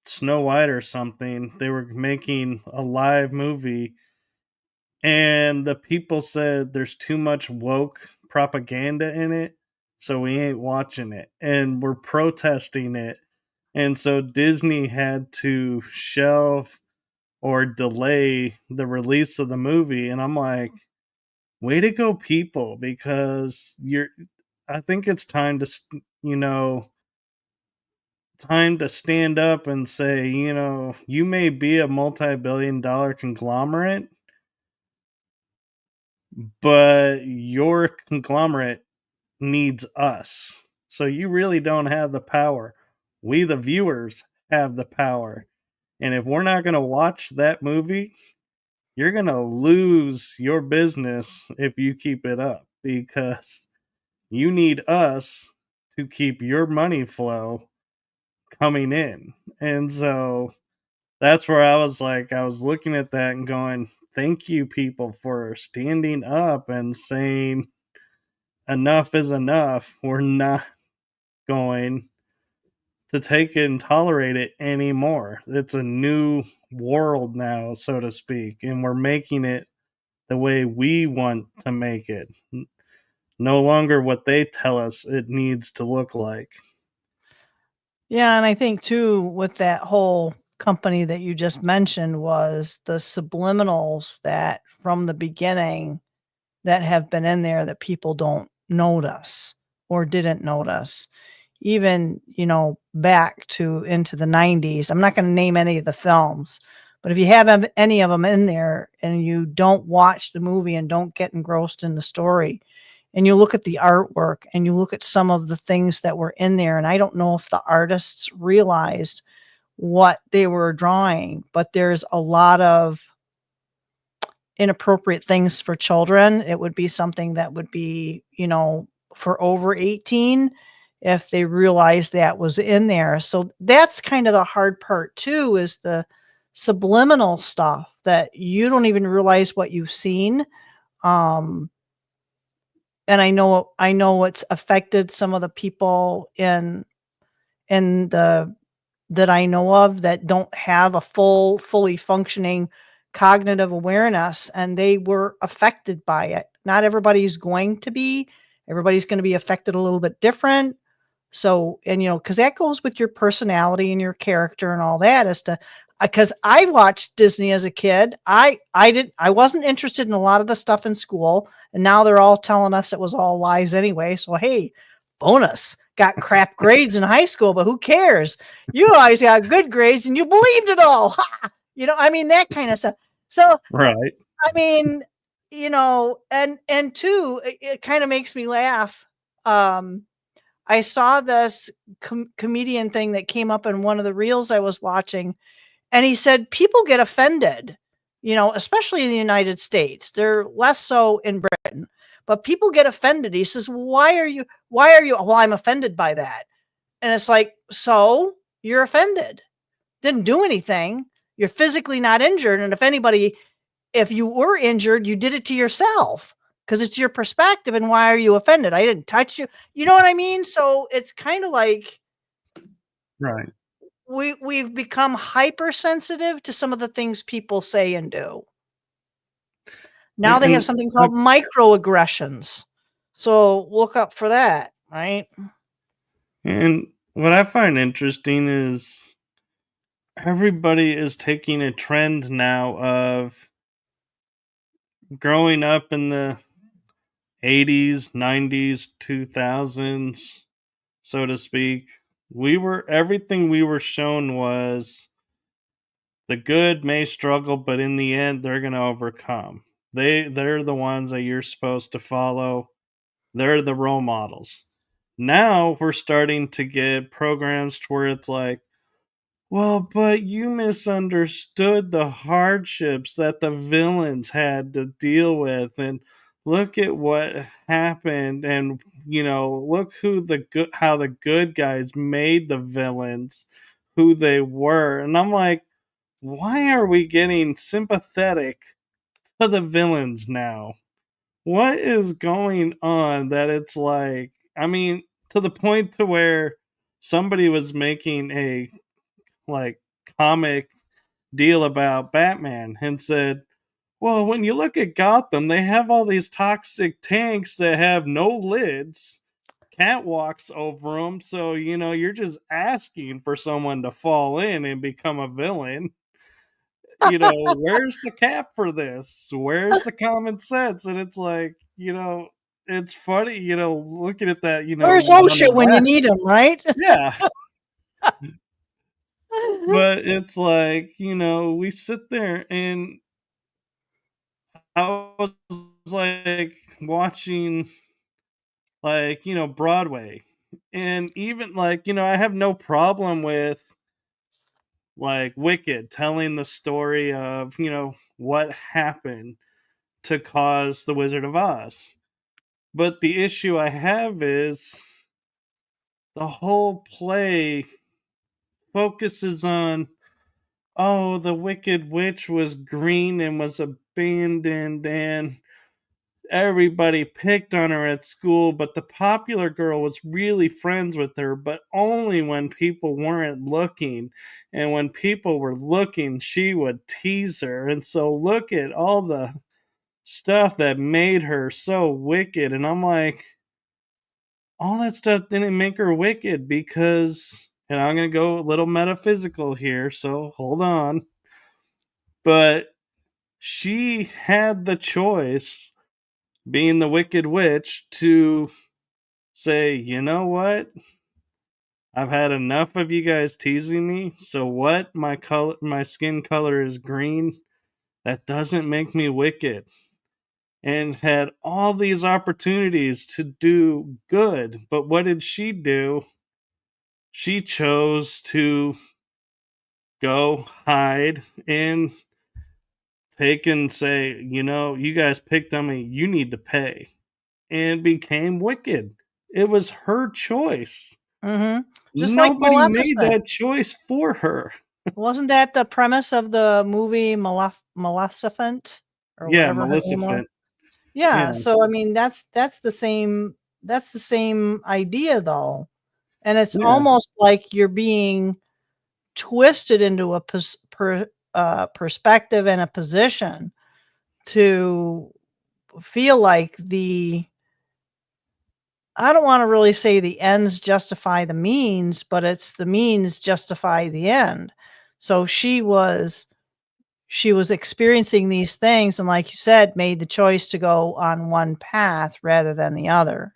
A: Snow White or something. They were making a live movie, and the people said there's too much woke propaganda in it, so we ain't watching it. And we're protesting it. And so Disney had to shelve or delay the release of the movie. And I'm like, way to go, people, because I think it's time to, you know, time to stand up and say, you may be a multi-billion-dollar conglomerate, but your conglomerate needs us. So you really don't have the power. We, the viewers, have the power. And if we're not going to watch that movie, you're going to lose your business if you keep it up because you need us to keep your money flow coming in. And so that's where I was like, I was looking at that and going, thank you, people, for standing up and saying, enough is enough. We're not going to take it and tolerate it anymore. It's a new world now, so to speak, and we're making it the way we want to make it. No longer what they tell us it needs to look like.
B: Yeah, and I think too with that whole company that you just mentioned was the subliminals that from the beginning that have been in there that people don't notice or didn't notice. Even, back to into the 90s. I'm not going to name any of the films, but if you have any of them in there and you don't watch the movie and don't get engrossed in the story, and you look at the artwork and you look at some of the things that were in there, and I don't know if the artists realized what they were drawing, but there's a lot of inappropriate things for children. It would be something that would be, for over 18 if they realized that was in there. So that's kind of the hard part too, is the subliminal stuff that you don't even realize what you've seen. Um, and I know it's affected some of the people in the that I know of that don't have a fully functioning cognitive awareness, and they were affected by it. Not everybody's going to be. Everybody's going to be affected a little bit different. So, and because that goes with your personality and your character and all that as to because I watched Disney as a kid. I wasn't interested in a lot of the stuff in school, and now they're all telling us it was all lies anyway. So hey, bonus. got crap grades in high school, but who cares? You always got good grades and you believed it all. Ha! You know, I mean, that kind of stuff. So,
A: Right.
B: I mean, you know, and two, it kind of makes me laugh. I saw this comedian thing that came up in one of the reels I was watching, and he said people get offended, you know, especially in the United States. They're less so in Britain, but people get offended. He says, why are you, well, I'm offended by that. And it's like, so you're offended. Didn't do anything. You're physically not injured. And if you were injured, you did it to yourself because it's your perspective. And why are you offended? I didn't touch you. You know what I mean? So it's kind of like
A: Right.
B: we've become hypersensitive to some of the things people say and do. Now they have
A: And
B: something called microaggressions. So look up for that, right?
A: and what I find interesting is everybody is taking a trend now of growing up in the 80s, 90s, 2000s, so to speak. Everything we were shown was the good may struggle, but in the end they're going to overcome. They're the ones that you're supposed to follow. They're the role models. Now we're starting to get programs to where it's like, well, but you misunderstood the hardships that the villains had to deal with, and look at what happened, and look how the good guys made the villains who they were. And I'm like, why are we getting sympathetic to the villains now? What is going on that it's like, I mean, to the point to where somebody was making a like comic deal about Batman and said, well, when you look at Gotham, they have all these toxic tanks that have no lids, catwalks over them. So, you're just asking for someone to fall in and become a villain. Where's the cap for this? Where's the common sense? And it's like, it's funny, looking at that,
B: Where's
A: on the
B: OSHA when you
A: left.
B: need him, right?
A: Yeah. But it's like, we sit there and I was like watching like, Broadway. And even like, I have no problem with like Wicked telling the story of, what happened to cause the Wizard of Oz. But the issue I have is the whole play focuses on, oh, the Wicked Witch was green and was abandoned, and everybody picked on her at school, but the popular girl was really friends with her, but only when people weren't looking. And when people were looking, she would tease her. And so look at all the stuff that made her so wicked. And I'm like, all that stuff didn't make her wicked because, and I'm going to go a little metaphysical here, so hold on. But she had the choice, being the Wicked Witch, to say, you know what? I've had enough of you guys teasing me. So what? My skin color is green. That doesn't make me wicked. And had all these opportunities to do good. But what did she do? She chose to go hide and take and say, you guys picked on me. You need to pay. And became wicked. It was her choice.
B: Mm-hmm. Just like
A: Nobody made
B: Maleficent.
A: that choice for her.
B: Wasn't that the premise of the movie Maleficent or
A: Yeah,
B: whatever her name was?
A: Maleficent. Yeah,
B: Yeah, so I mean that's the same idea though. And it's
A: yeah.
B: almost like you're being twisted into a perspective and a position to feel like I don't want to really say the ends justify the means, but it's the means justify the end. So she was experiencing these things and like you said, made the choice to go on one path rather than the other.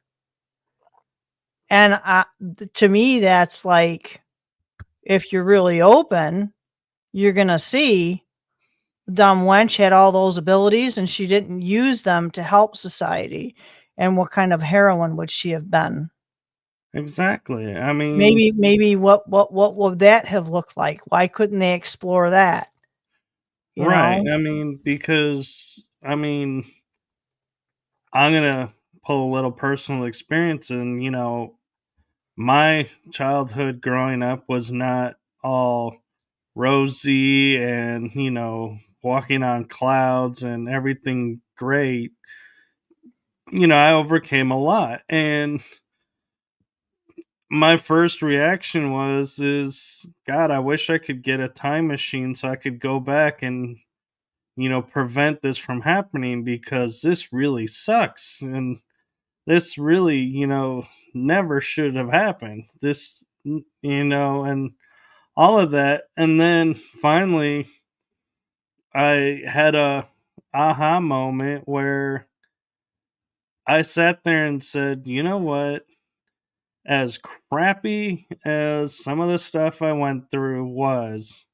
B: And to me, that's like, if you're really open, you're going to see dumb wench had all those abilities and she didn't use them to help society. And what kind of heroine would she have been?
A: Exactly. I mean,
B: Maybe what would that have looked like? Why couldn't they explore that? You
A: right.
B: know?
A: I mean, because I'm gonna pull a little personal experience, and my childhood growing up was not all rosy and walking on clouds and everything great. I overcame a lot, and my first reaction is God, I wish I could get a time machine so I could go back and prevent this from happening, because this really sucks, and this really never should have happened, and all of that. And then finally I had a aha moment where I sat there and said, you know what, as crappy as some of the stuff I went through was,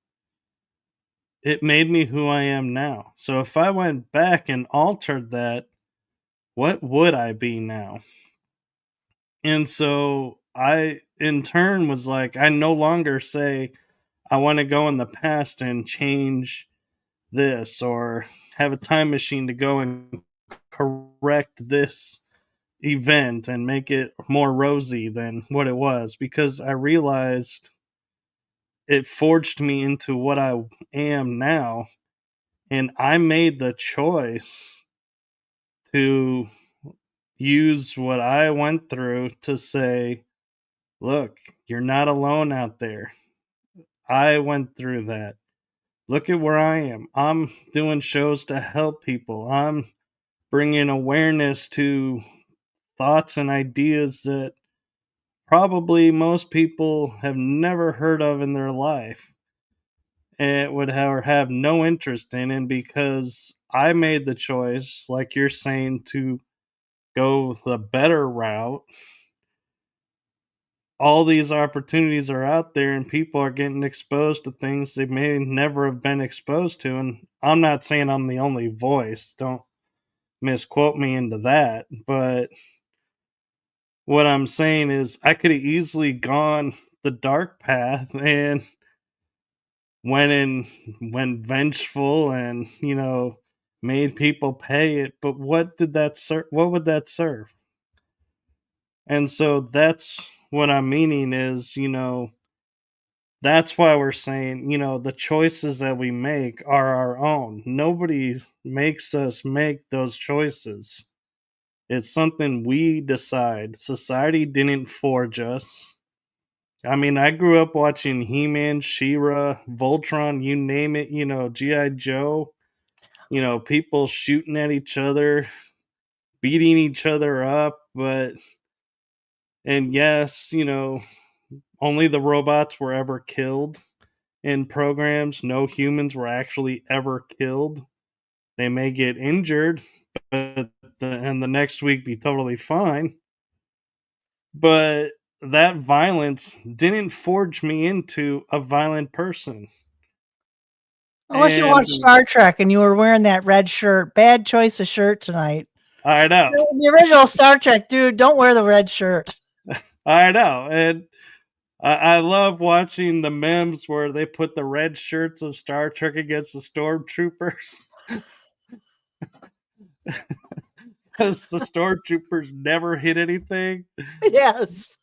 A: it made me who I am now. So if I went back and altered that, what would I be now? And so I, in turn, was like, I no longer say I want to go in the past and change this, or have a time machine to go and correct this event and make it more rosy than what it was, because I realized it forged me into what I am now. And I made the choice to use what I went through to say, look, you're not alone out there. I went through that. Look at where I am. I'm doing shows to help people. I'm bringing awareness to thoughts and ideas that probably most people have never heard of in their life and would have no interest in. And because I made the choice, like you're saying, to go the better route, all these opportunities are out there and people are getting exposed to things they may never have been exposed to. And I'm not saying I'm the only voice, don't misquote me into that, but what I'm saying is I could have easily gone the dark path and went vengeful and made people pay it. But what did that serve? What would that serve? And so that's what I'm meaning is, that's why we're saying, the choices that we make are our own. Nobody makes us make those choices. It's something we decide. Society didn't forge us. I mean, I grew up watching He-Man, She-Ra, Voltron, you name it, G.I. Joe, people shooting at each other, beating each other up, but and yes, only the robots were ever killed in programs. No humans were actually ever killed. They may get injured, but and the next week be totally fine. But that violence didn't forge me into a violent person.
B: Unless you watch
A: And
B: Star Trek and you were wearing that red shirt. Bad choice of shirt tonight.
A: I know,
B: The original Star Trek, dude, don't wear the red shirt.
A: I know. And I love watching the memes where they put the red shirts of Star Trek against the stormtroopers, because the stormtroopers never hit anything.
B: Yes.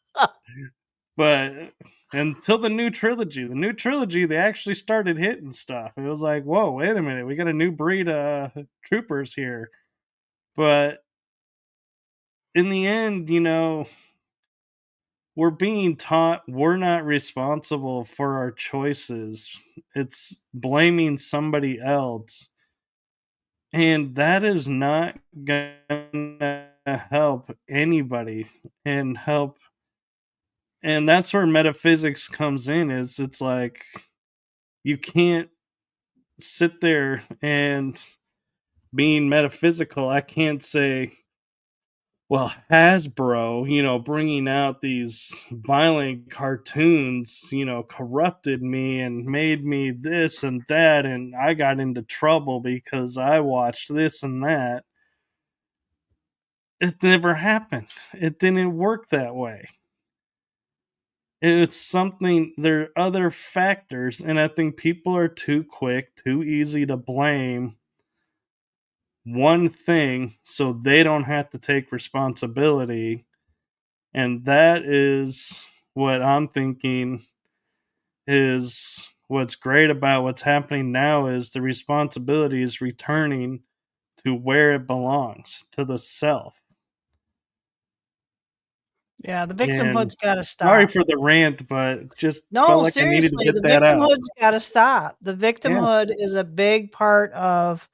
A: But until the new trilogy, they actually started hitting stuff. It was like, whoa, wait a minute, we got a new breed of troopers here. But in the end, we're being taught we're not responsible for our choices. It's blaming somebody else. And that is not gonna help anybody and help. And that's where metaphysics comes in, is it's like you can't sit there and, being metaphysical, I can't say, well, Hasbro, bringing out these violent cartoons, corrupted me and made me this and that, and I got into trouble because I watched this and that. It never happened. It didn't work that way. It's something, there are other factors, and I think people are too quick, too easy to blame one thing so they don't have to take responsibility. And that is what I'm thinking is what's great about what's happening now is the responsibility is returning to where it belongs, to the self.
B: Yeah, the
A: And
B: victimhood's got to
A: sorry
B: stop.
A: for the rant, but just felt
B: No,
A: like I needed to
B: seriously,
A: get
B: the
A: that out.
B: victimhood's got to stop. The
A: Yeah.
B: victimhood is a big part of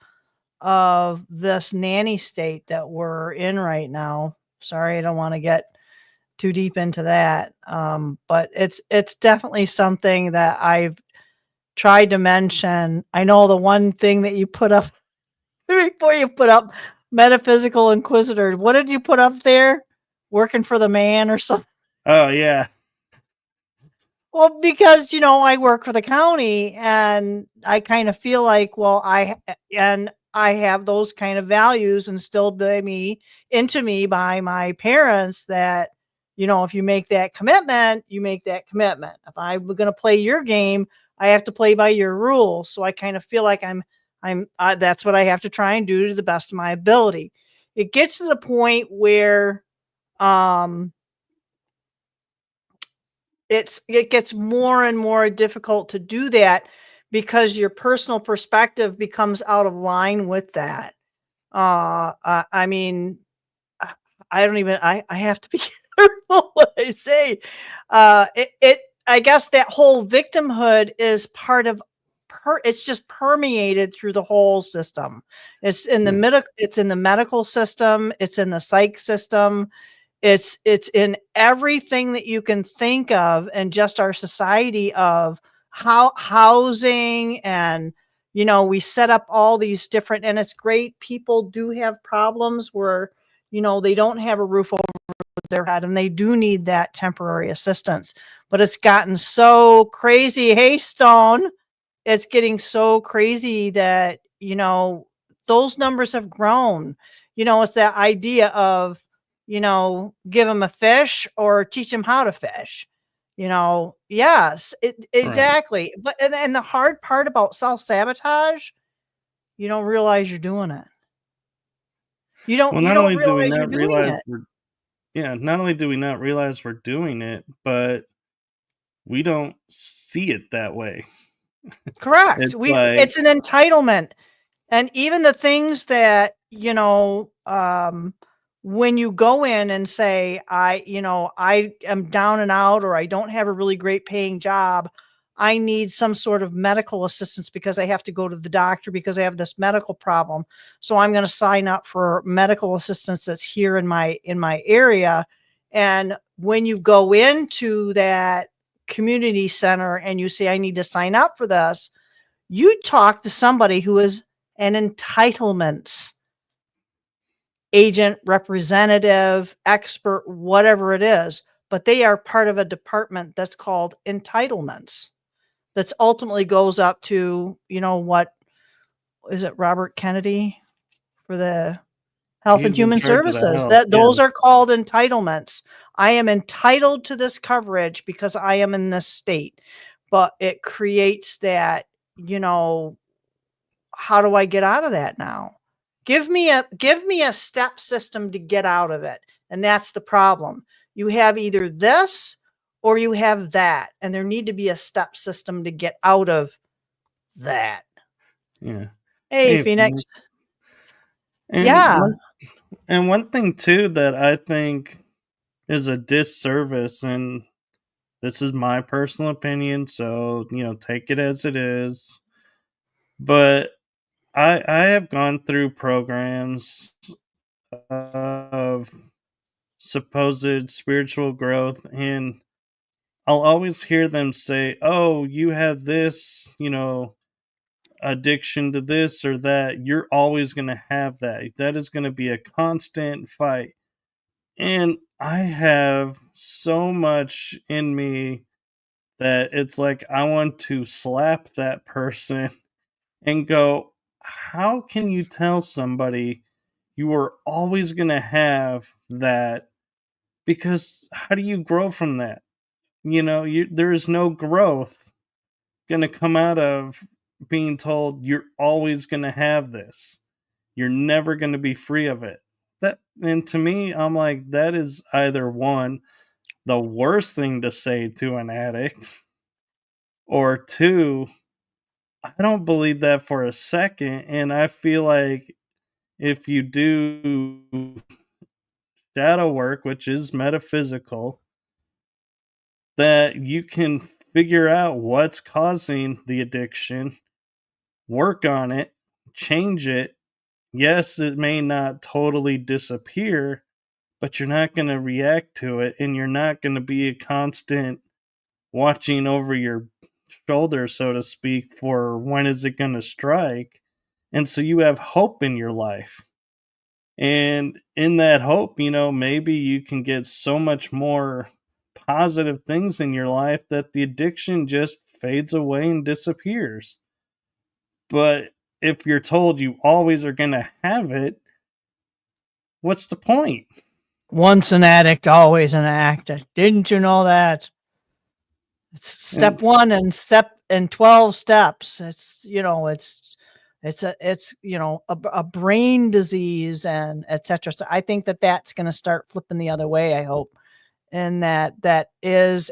B: this nanny state that we're in right now. Sorry, I don't want to get too deep into that. But it's definitely something that I've tried to mention. I know the one thing that you put up before you put up metaphysical inquisitor. What did you put up there? Working for the man or something?
A: Oh yeah.
B: Well, because, I work for the county and I kind of feel like, well, I have those kind of values instilled into me by my parents that, if you make that commitment, you make that commitment. If I'm going to play your game, I have to play by your rules. So I kind of feel like that's what I have to try and do to the best of my ability. It gets to the point where, um, it gets more and more difficult to do that because your personal perspective becomes out of line with that. I mean, I I don't even I have to be careful what I say. I guess that whole victimhood is part of it's just permeated through the whole system.
A: Yeah.
B: It's in the medical system, it's in the psych system, it's in everything that you can think of and just our society of how housing and we set up all these different, and it's great, people do have problems where they don't have a roof over their head and they do need that temporary assistance, but it's gotten so crazy. Hey, Stone, it's getting so crazy that those numbers have grown. It's that idea of give them a fish or teach them how to fish. Yes,
A: Right.
B: exactly. But and the hard part about self-sabotage, you don't realize you're doing it. you don't
A: Well,
B: you
A: not
B: don't
A: only do we
B: realize you're
A: not
B: doing
A: realize
B: it.
A: we're yeah, not only do we not realize we're doing it, but we don't see it that way.
B: Correct.
A: It's
B: We
A: like,
B: It's an entitlement. And even the things that, when you go in and say, I am down and out, or I don't have a really great paying job, I need some sort of medical assistance because I have to go to the doctor because I have this medical problem. So I'm going to sign up for medical assistance that's here in my area. And when you go into that community center and you say, I need to sign up for this, you talk to somebody who is an entitlements agent, representative, expert, whatever it is, but they are part of a department that's called entitlements. That's ultimately goes up to, what is it, Robert Kennedy for the Health and
A: he's in
B: Human
A: charge of the
B: Services.
A: health.
B: That
A: Yeah.
B: those are called entitlements. I am entitled to this coverage because I am in this state. But it creates that, you know, how do I get out of that now? Give me a step system to get out of it. And that's the problem. You have either this or you have that, and there need to be a step system to get out of that.
A: Yeah.
B: Hey,
A: Hey,
B: Phoenix.
A: and
B: Yeah.
A: one thing too that I think is a disservice, and this is my personal opinion, so take it as it is. But I have gone through programs of supposed spiritual growth, and I'll always hear them say, "Oh, you have this, addiction to this or that. You're always going to have that. That is going to be a constant fight." And I have so much in me that it's like I want to slap that person and go, how can you tell somebody you are always going to have that? Because how do you grow from that? There is no growth going to come out of being told you're always going to have this. You're never going to be free of it. And to me, I'm like, that is either one, the worst thing to say to an addict, or two, I don't believe that for a second. And I feel like if you do shadow work, which is metaphysical, that you can figure out what's causing the addiction, work on it, change it. Yes, it may not totally disappear, but you're not going to react to it, and you're not going to be a constant watching over your shoulder, so to speak, for when is it going to strike. And so you have hope in your life. And in that hope, maybe you can get so much more positive things in your life that the addiction just fades away and disappears. But if you're told you always are going to have it, what's the point?
B: Once an addict, always an addict. Didn't you know that? It's step
A: And
B: 1 and 12 steps. It's, a brain disease and et cetera. So I think that that's going to start flipping the other way, I hope. And that is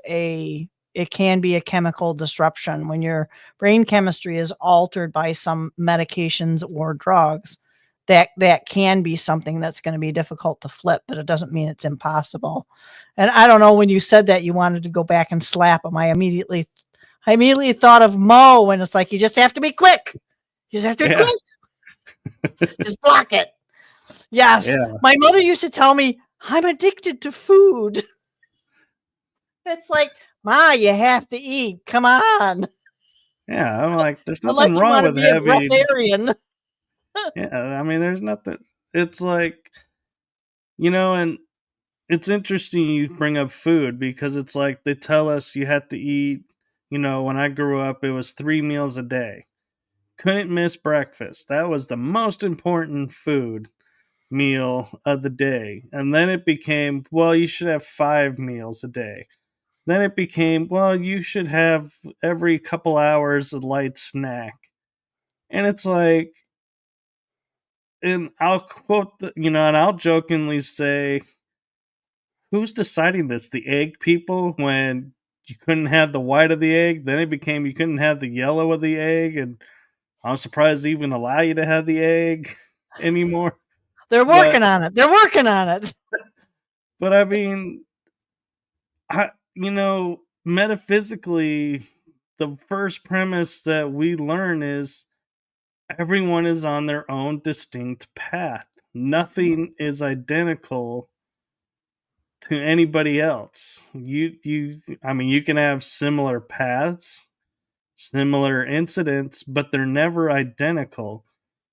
B: it can be a chemical disruption when your brain chemistry is altered by some medications or drugs. That can be something that's going to be difficult to flip, but it doesn't mean it's impossible. And I don't know, when you said that you wanted to go back and slap him, I immediately thought of Mo, and it's like, you just have to be quick. You just have to be
A: yeah,
B: quick. Just block it. Yes.
A: yeah,
B: My mother used to tell me, I'm addicted to food. It's like, Ma, you have to eat. Come on.
A: yeah. I'm like, there's
B: Unless
A: nothing
B: you
A: wrong
B: want to
A: with
B: be a
A: heavy.
B: breatharian.
A: Yeah, I mean, there's nothing. It's like, and it's interesting you bring up food because it's like they tell us you have to eat. When I grew up, it was 3 meals a day. Couldn't miss breakfast. That was the most important food meal of the day. And then it became, well, you should have 5 meals a day. Then it became, well, you should have every couple hours a light snack. And it's like, and I'll quote, and I'll jokingly say, who's deciding this? The egg people, when you couldn't have the white of the egg, then it became you couldn't have the yellow of the egg. And I'm surprised they even allow you to have the egg anymore.
B: They're
A: But,
B: working on it. They're working on it.
A: I mean, metaphysically, the first premise that we learn is everyone is on their own distinct path. Nothing is identical to anybody else. I mean, you can have similar paths, similar incidents, but they're never identical.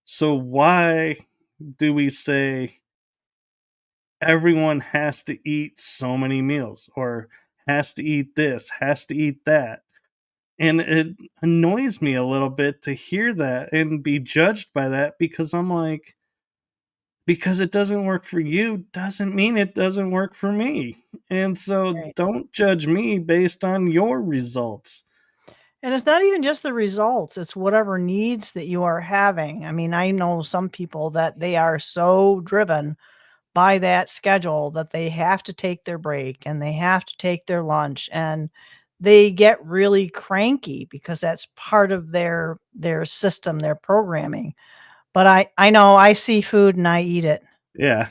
A: So why do we say everyone has to eat so many meals, or has to eat this, has to eat that? And it annoys me a little bit to hear that and be judged by that, because I'm like, because it doesn't work for you doesn't mean it doesn't work for me. And so
B: Right.
A: don't judge me based on your results.
B: And it's not even just the results, it's whatever needs that you are having. I mean, I know some people that they are so driven by that schedule that they have to take their break and they have to take their lunch, and they get really cranky because that's part of their system, their programming. But I know I see food and I eat it.
A: Yeah.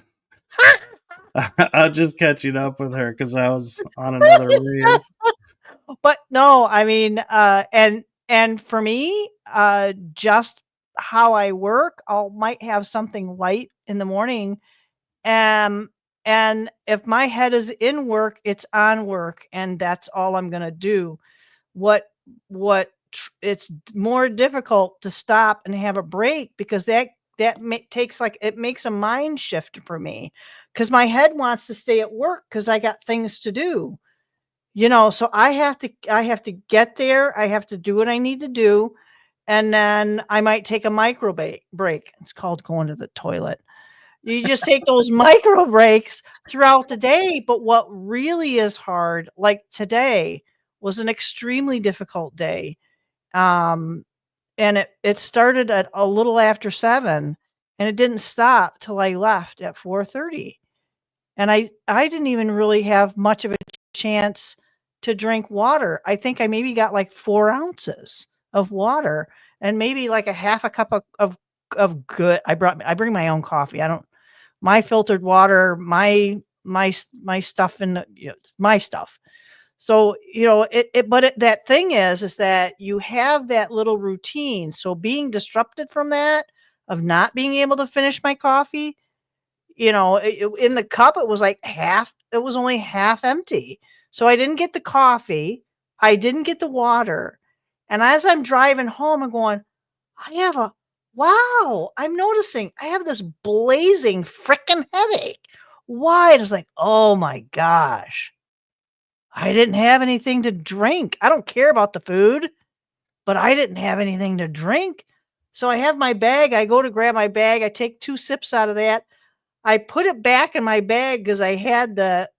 A: I'll just catching up with her because I was on another rant.
B: But no, I mean, and for me, just how I work, I'll might have something light in the morning. Um, and if my head is in work, it's on work, and that's all I'm gonna do. What it's more difficult to stop and have a break, because that takes, like, it makes a mind shift for me because my head wants to stay at work because I got things to do. So I have to get there. I have to do what I need to do. And then I might take a micro break. It's called going to the toilet. You just take those micro breaks throughout the day. But what really is hard, like today, was an extremely difficult day. Um, and it started at a little after 7, and it didn't stop till I left at 4:30. And I didn't even really have much of a chance to drink water. I think I maybe got like 4 ounces of water and maybe like a half a cup of good. I bring my own coffee. I don't my filtered water, my stuff in my stuff. So, that thing is that you have that little routine. So being disrupted from that, of not being able to finish my coffee, in the cup, it was like it was only half empty. So I didn't get the coffee. I didn't get the water. And as I'm driving home, I'm going, I have a, wow, I'm noticing I have this blazing freaking headache. Why? It's like, oh my gosh, I didn't have anything to drink. I don't care about the food, but I didn't have anything to drink. So I have my bag. I go to grab my bag. I take 2 sips out of that. I put it back in my bag because I had the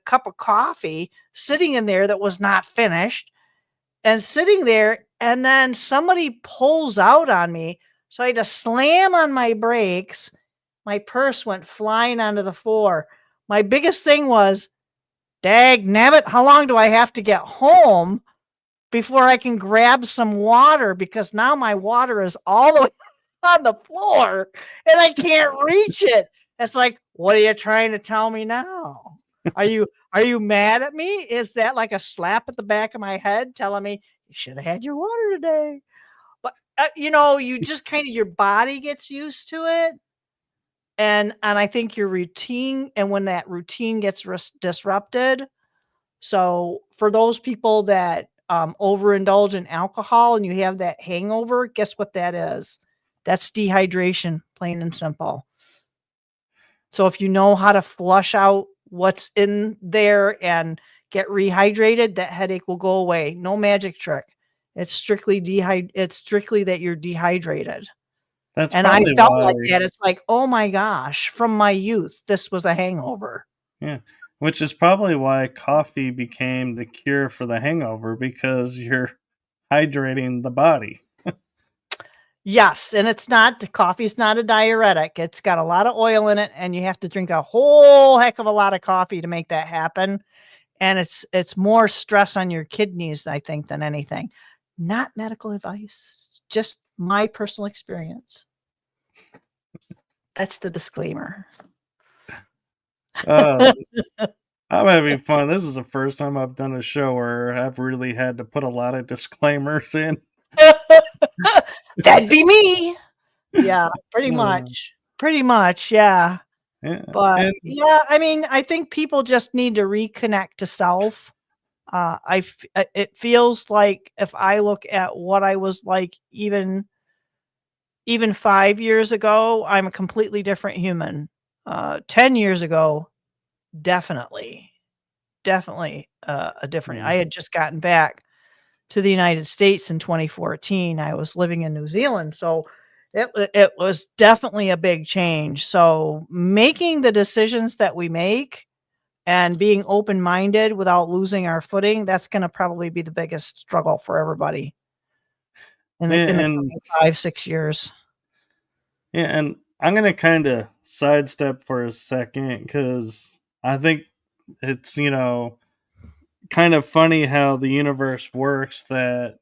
B: cup of coffee sitting in there that was not finished and sitting there, and then somebody pulls out on me, so I had to slam on my brakes. My purse went flying onto the floor. My biggest thing was, dag nabbit, how long do I have to get home before I can grab some water? Because now my water is all the way on the floor and I can't reach it. It's like, what are you trying to tell me now? Are you mad at me? Is that like a slap at the back of my head telling me you should have had your water today? But you just kind of, your body gets used to it. And I think your routine, and when that routine gets disrupted, so for those people that overindulge in alcohol and you have that hangover, guess what that is? That's dehydration, plain and simple. So if you know how to flush out what's in there and get rehydrated, that headache will go away. No magic trick. It's strictly that you're dehydrated.
A: That's
B: And I
A: probably
B: felt
A: why.
B: like that. It's like, oh my gosh, from my youth, this was a hangover.
A: Yeah, which is probably why coffee became the cure for the hangover because you're hydrating the body.
B: Yes, and the coffee's not a diuretic. It's got a lot of oil in it, and you have to drink a whole heck of a lot of coffee to make that happen. And it's more stress on your kidneys, I think, than anything. Not medical advice, just my personal experience. That's the disclaimer.
A: Uh, I'm having fun. This is the first time I've done a show where I've really had to put a lot of disclaimers in.
B: That'd be me. Yeah, pretty
A: Uh,
B: much. Pretty much, yeah.
A: yeah,
B: But
A: and
B: yeah, I mean, I think people just need to reconnect to self. It feels like if I look at what I was like even 5 years ago, I'm a completely different human. 10 years ago, definitely, definitely, a different.
A: yeah,
B: I had just gotten back to the United States in 2014. I was living in New Zealand, so it was definitely a big change. So making the decisions that we make and being open-minded without losing our footing, that's gonna probably be the biggest struggle for everybody in the
A: and
B: coming 5, 6 years.
A: yeah, and I'm gonna kind of sidestep for a second because I think it's kind of funny how the universe works that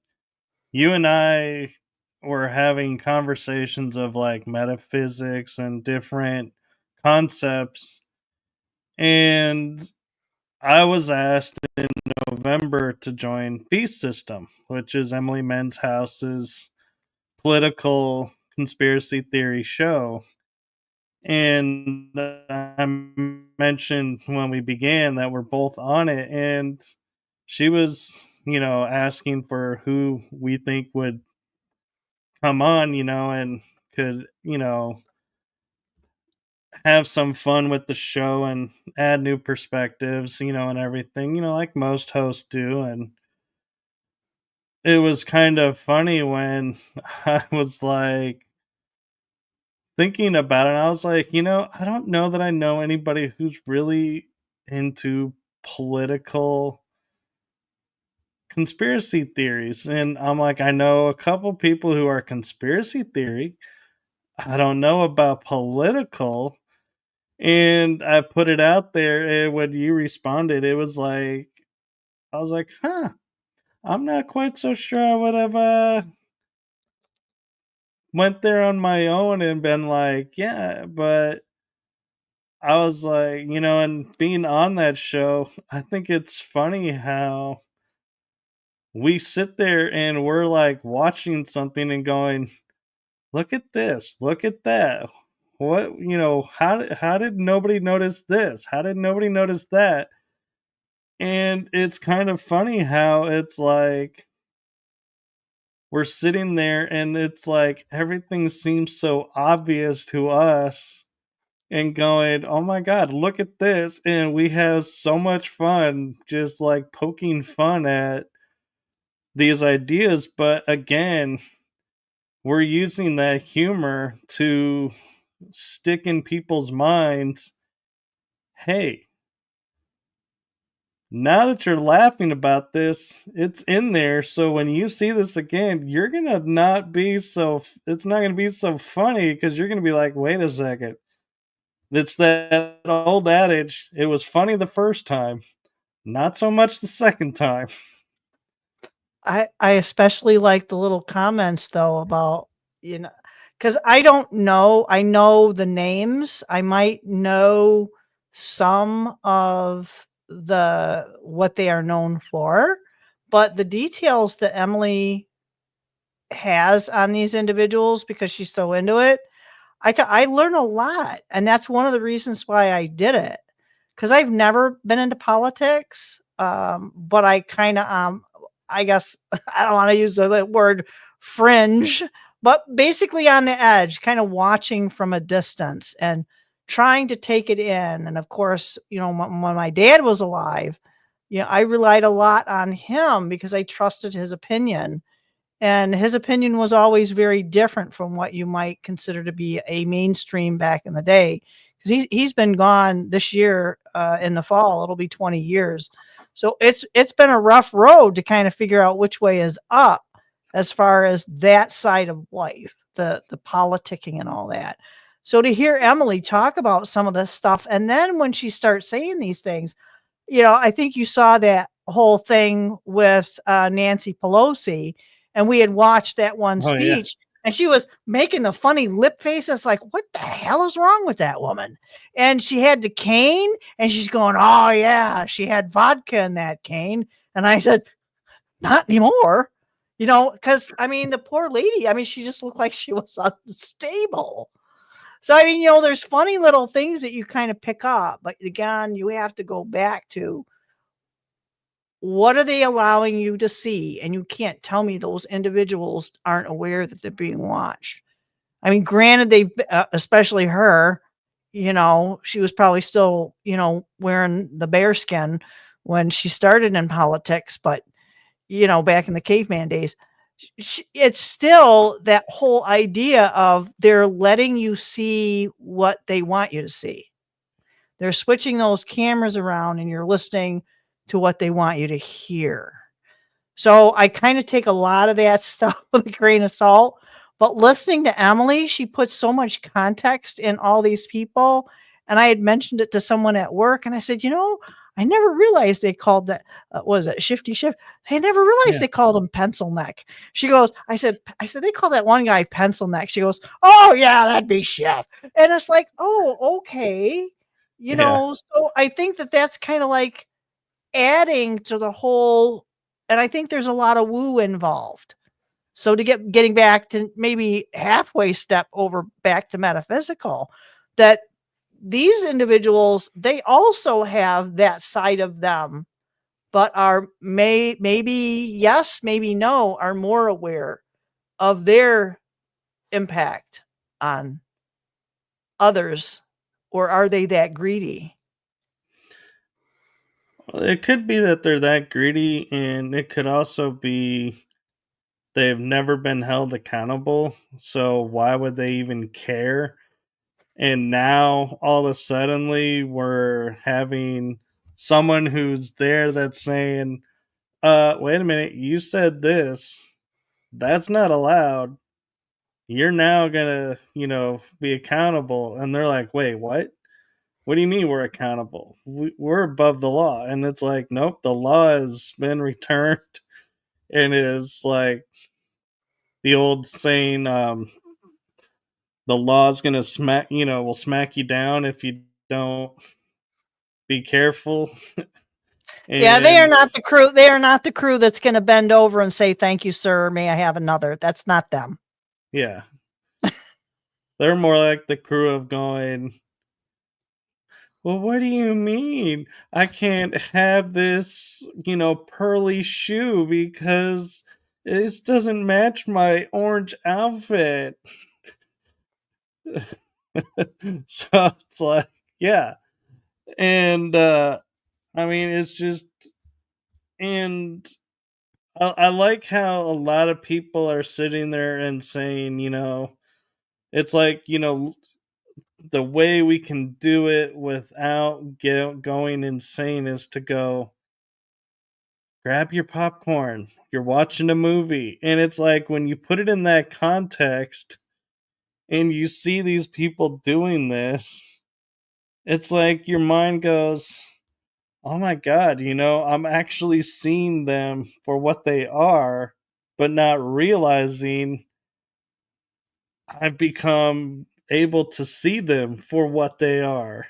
A: you and I were having conversations of like metaphysics and different concepts, and I was asked in November to join Beast System, which is Emily Menshouse's political conspiracy theory show. And I mentioned when we began that we're both on it, and she was, asking for who we think would come on, and could, have some fun with the show and add new perspectives, and everything, like most hosts do. And it was kind of funny when I was like thinking about it. I was like, I don't know that I know anybody who's really into political conspiracy theories. And I'm like, I know a couple people who are conspiracy theory. I don't know about political. And I put it out there, and when you responded, it was like, I was like, huh, I'm not quite so sure I would have went there on my own and been like, yeah, but I was like, and being on that show, I think it's funny how we sit there and we're like watching something and going, look at this, look at that. What, how did nobody notice this? How did nobody notice that? And it's kind of funny how it's like we're sitting there and it's like everything seems so obvious to us and going, "Oh my god, look at this." And we have so much fun just like poking fun at these ideas, but again, we're using that humor to stick in people's minds, "Hey, now that you're laughing about this, it's in there. So when you see this again, you're gonna not be so. It's not gonna be so funny because you're gonna be like, wait a second. It's that old adage. It was funny the first time, not so much the second time."
B: I especially like the little comments though about, you know, because I don't know. I know the names. I might know some of what they are known for, but the details that Emily has on these individuals because she's so into it, I learn a lot, and that's one of the reasons why I did it. Because 'cause I've never been into politics, but I kinda, I guess I don't wanna use the word fringe, but basically on the edge, kinda watching from a distance and trying to take it in, and of course, when my dad was alive, I relied a lot on him because I trusted his opinion, and his opinion was always very different from what you might consider to be a mainstream back in the day. Because he's been gone this year, in the fall. It'll be 20 years. So it's been a rough road to kind of figure out which way is up as far as that side of life, the politicking and all that. So to hear Emily talk about some of this stuff, and then when she starts saying these things, I think you saw that whole thing with, Nancy Pelosi, and we had watched that one
A: Oh yeah,
B: speech, and she was making the funny lip faces like, "What the hell is wrong with that woman?" And she had the cane, and she's going, "Oh, yeah, she had vodka in that cane." And I said, "Not anymore." Because I mean, the poor lady, I mean, she just looked like she was unstable. So, I mean, there's funny little things that you kind of pick up, but again, you have to go back to what are they allowing you to see? And you can't tell me those individuals aren't aware that they're being watched. I mean, granted, especially her, she was probably still, wearing the bearskin when she started in politics, but, back in the caveman days, it's still that whole idea of they're letting you see what they want you to see. They're switching those cameras around and you're listening to what they want you to hear. So I kind of take a lot of that stuff with a grain of salt. But listening to Emily, she puts so much context in all these people. And I had mentioned it to someone at work, and I said, I never realized they called that, what is it, Shifty Shift? I never realized
A: yeah,
B: they called him pencil neck. She goes, I said, they call that one guy pencil neck. She goes, oh, yeah, that'd be Shift. And it's like, oh, okay.
A: yeah.
B: So I think that that's kind of like adding to the whole, and I think there's a lot of woo involved. So to getting back to maybe halfway step over back to metaphysical, that these individuals, they also have that side of them, but are maybe yes, maybe no, are more aware of their impact on others or are they that greedy?
A: Well, it could be that they're that greedy, and it could also be they've never been held accountable. So why would they even care? And now all of a suddenly we're having someone who's there that's saying, wait a minute, you said this. That's not allowed. You're now gonna, be accountable. And they're like, wait, what? What do you mean we're accountable? We're above the law. And it's like, nope, the law has been returned. And it is like the old saying, the law's gonna will smack you down if you don't be careful.
B: Yeah, they are
A: And
B: not the crew. They are not the crew that's going to bend over and say, "Thank you, sir. May I have another?" That's not them.
A: yeah, they're more like the crew of going, well, what do you mean? I can't have this, pearly shoe because this doesn't match my orange outfit. So it's like, yeah. And I mean, it's just, and I like how a lot of people are sitting there and saying, it's like, the way we can do it without going insane is to go grab your popcorn. You're watching a movie. And it's like when you put it in that context and you see these people doing this, it's like your mind goes, oh my God, I'm actually seeing them for what they are, but not realizing I've become able to see them for what they are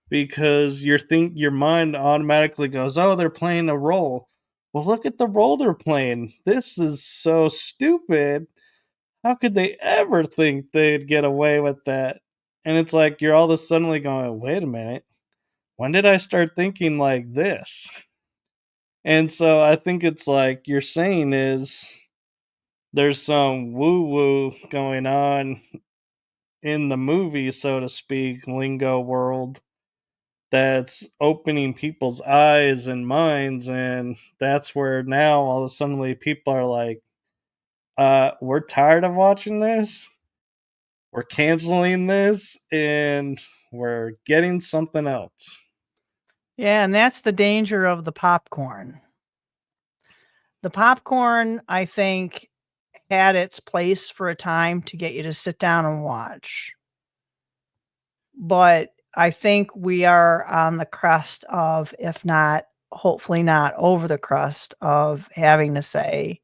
A: because your mind automatically goes, "Oh, they're playing a role." Well, look at the role they're playing. This is so stupid. How could they ever think they'd get away with that? And it's like you're all of a sudden going, "Wait a minute. When did I start thinking like this?" And so I think it's like you're saying is there's some woo woo going on in the movie, so to speak, lingo world that's opening people's eyes and minds. And that's where now all of a sudden people are like, we're tired of watching this. We're canceling this and we're getting something else.
B: Yeah, and that's the danger of the popcorn. The popcorn, I think, had its place for a time to get you to sit down and watch. But I think we are on the crest of, if not, hopefully not over the crust of having to say,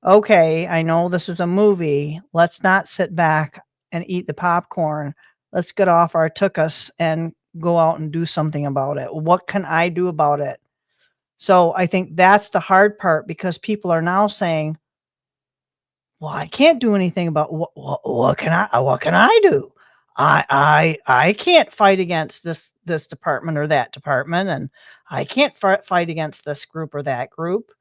B: okay, I know this is a movie. Let's not sit back and eat the popcorn. Let's get off our tuchus and go out and do something about it. What can I do about it? So I think that's the hard part because people are now saying, well, I can't do anything about what can I do? I can't fight against this department or that department, and I can't fight against this group or that group.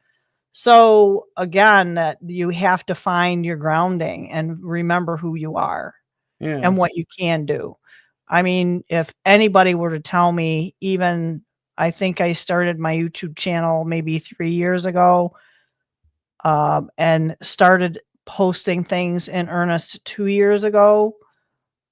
B: So again, that you have to find your grounding and remember who you are
A: Yeah.
B: and what you can do. I mean, if anybody were to tell me, even I think I started my YouTube channel maybe 3 years ago, and started posting things in earnest 2 years ago.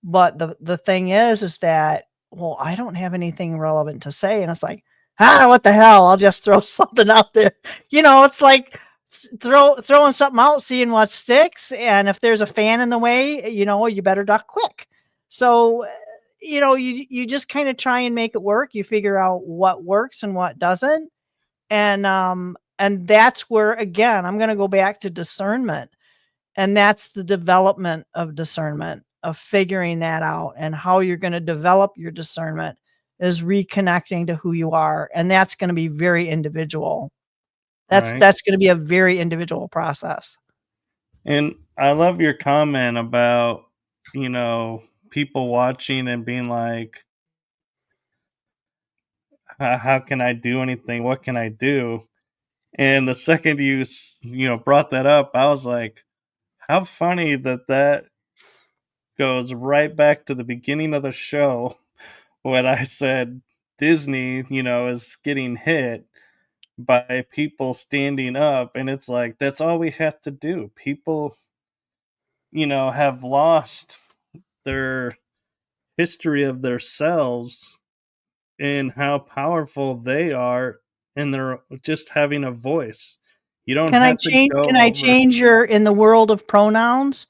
B: But the thing is that, well, I don't have anything relevant to say, and it's like, what the hell? I'll just throw something out there. It's like throwing something out, seeing what sticks, and if there's a fan in the way, you better duck quick. So, you just kind of try and make it work. You figure out what works and what doesn't, and that's where, again, I'm going to go back to discernment, and that's the development of discernment, of figuring that out, and how you're going to develop your discernment is reconnecting to who you are, and that's going to be very individual. That's
A: Right.
B: that's going to be a very individual process.
A: And I love your comment about, people watching and being like, how can I do anything? What can I do? And the second brought that up, I was like, how funny that goes right back to the beginning of the show when I said Disney, is getting hit by people standing up, and it's like that's all we have to do. People, have lost their history of themselves and how powerful they are, and they're just having a voice. You don't
B: Can I
A: have to
B: change? Can
A: go
B: I
A: over.
B: change your in the world of pronouns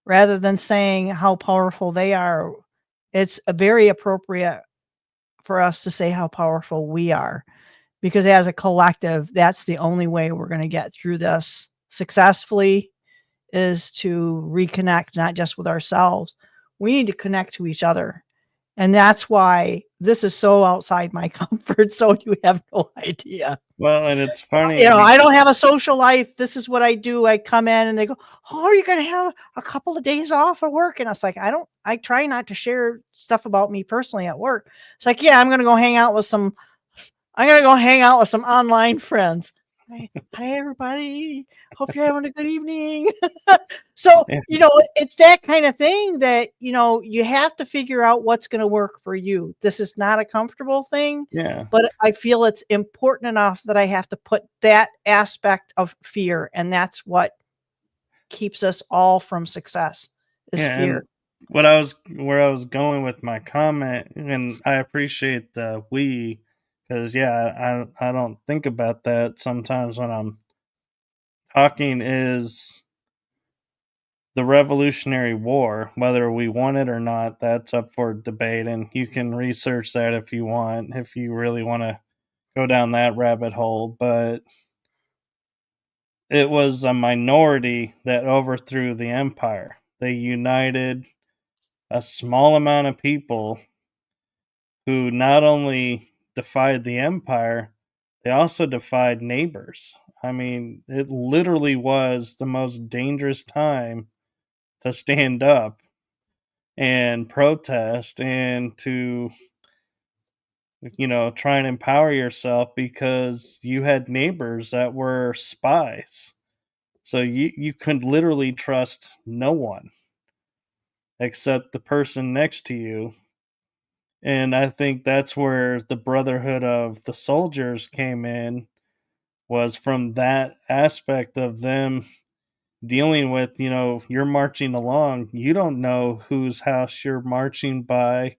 B: rather than saying how powerful they are? It's a very appropriate for us to say how powerful we are, because as a collective, that's the only way we're going to get through this successfully, is to reconnect not just with ourselves. We need to connect to each other. And that's why this is so outside my comfort zone. You have no idea.
A: Well, and it's funny
B: You know, I
A: because
B: don't have a social life. This is what I do. I come in and they go, "Oh, are you going to have a couple of days off of work?" And I was like, I try not to share stuff about me personally at work. It's like, yeah, I'm going to go hang out with some online friends. Hi, everybody. Hope you're having a good evening. So,
A: yeah,
B: it's that kind of thing that, you have to figure out what's going to work for you. This is not a comfortable thing,
A: yeah,
B: but I feel it's important enough that I have to put that aspect of fear. And that's what keeps us all from success is
A: yeah,
B: fear.
A: and where I was going with my comment, and I appreciate the we, because I don't think about that sometimes when I'm talking, is the Revolutionary War. Whether we want it or not, that's up for debate, and you can research that if you want, if you really want to go down that rabbit hole. But it was a minority that overthrew the empire. They united a small amount of people who not only defied the empire, they also defied neighbors. I mean, it literally was the most dangerous time to stand up and protest and to, try and empower yourself, because you had neighbors that were spies. So you could literally trust no one except the person next to you. And I think that's where the brotherhood of the soldiers came in, was from that aspect of them dealing with, you're marching along, you don't know whose house you're marching by.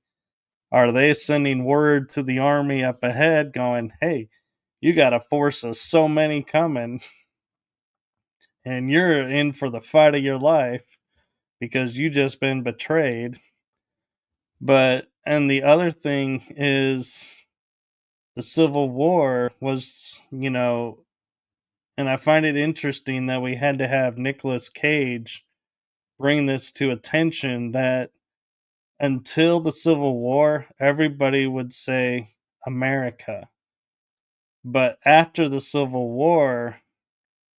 A: Are they sending word to the army up ahead going, hey, you got a force of so many coming and you're in for the fight of your life because you just been betrayed? But and the other thing is, the Civil War was, and I find it interesting that we had to have Nicolas Cage bring this to attention, that until the Civil War, everybody would say America. But after the Civil War,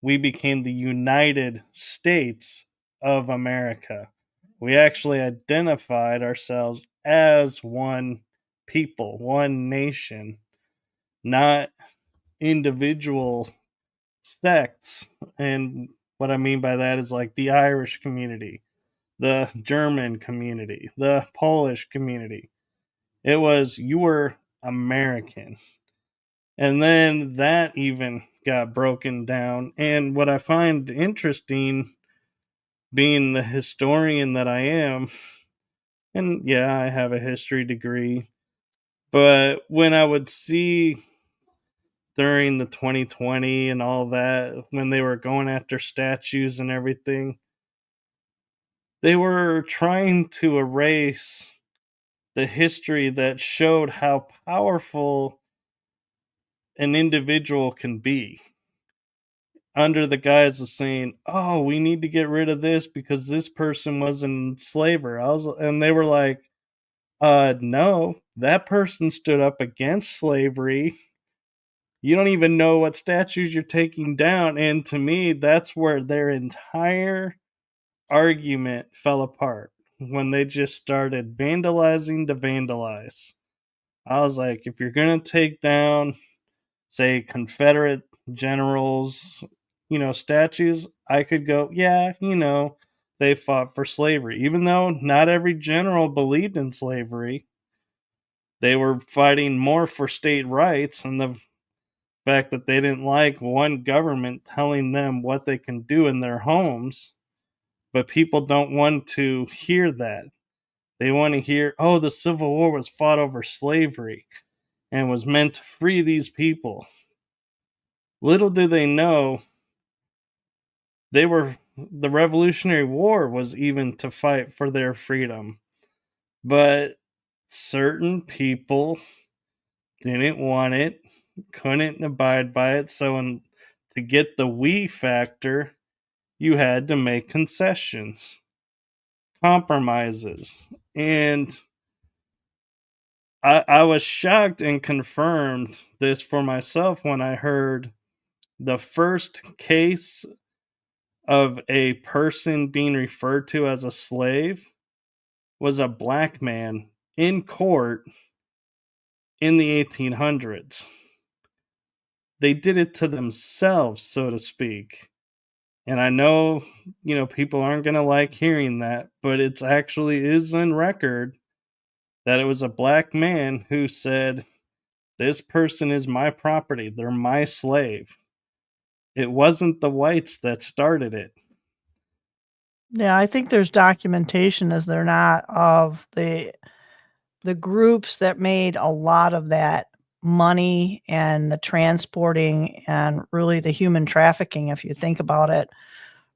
A: we became the United States of America. We actually identified ourselves as one people, one nation, not individual sects. And what I mean by that is like the Irish community, the German community, the Polish community. It was, you were American. And then that even got broken down. And what I find interesting, being the historian that I am, and yeah, I have a history degree, but when I would see during the 2020 and all that, when they were going after statues and everything, they were trying to erase the history that showed how powerful an individual can be, under the guise of saying, "Oh, we need to get rid of this because this person was an enslaver." And they were like, no, that person stood up against slavery. You don't even know what statues you're taking down." And to me, that's where their entire argument fell apart, when they just started vandalizing to vandalize. I was like, if you're gonna take down, say, Confederate generals, statues, I could go, yeah, they fought for slavery. Even though not every general believed in slavery, They were fighting more for state rights and the fact that they didn't like one government telling them what they can do in their homes. But people don't want to hear that. They want to hear, oh, the Civil War was fought over slavery and was meant to free these people. Little do they know, the Revolutionary War was even to fight for their freedom. But certain people didn't want it, couldn't abide by it. So, to get the we factor, you had to make concessions, compromises. And I was shocked and confirmed this for myself when I heard the first case of a person being referred to as a slave was a black man in court in the 1800s. They did it to themselves, so to speak. And I know, people aren't going to like hearing that, but it's actually is in record that it was a black man who said, this person is my property. They're my slave. It wasn't the whites that started it.
B: Yeah, I think there's documentation, is there not, of the groups that made a lot of that money and the transporting and really the human trafficking, if you think about it,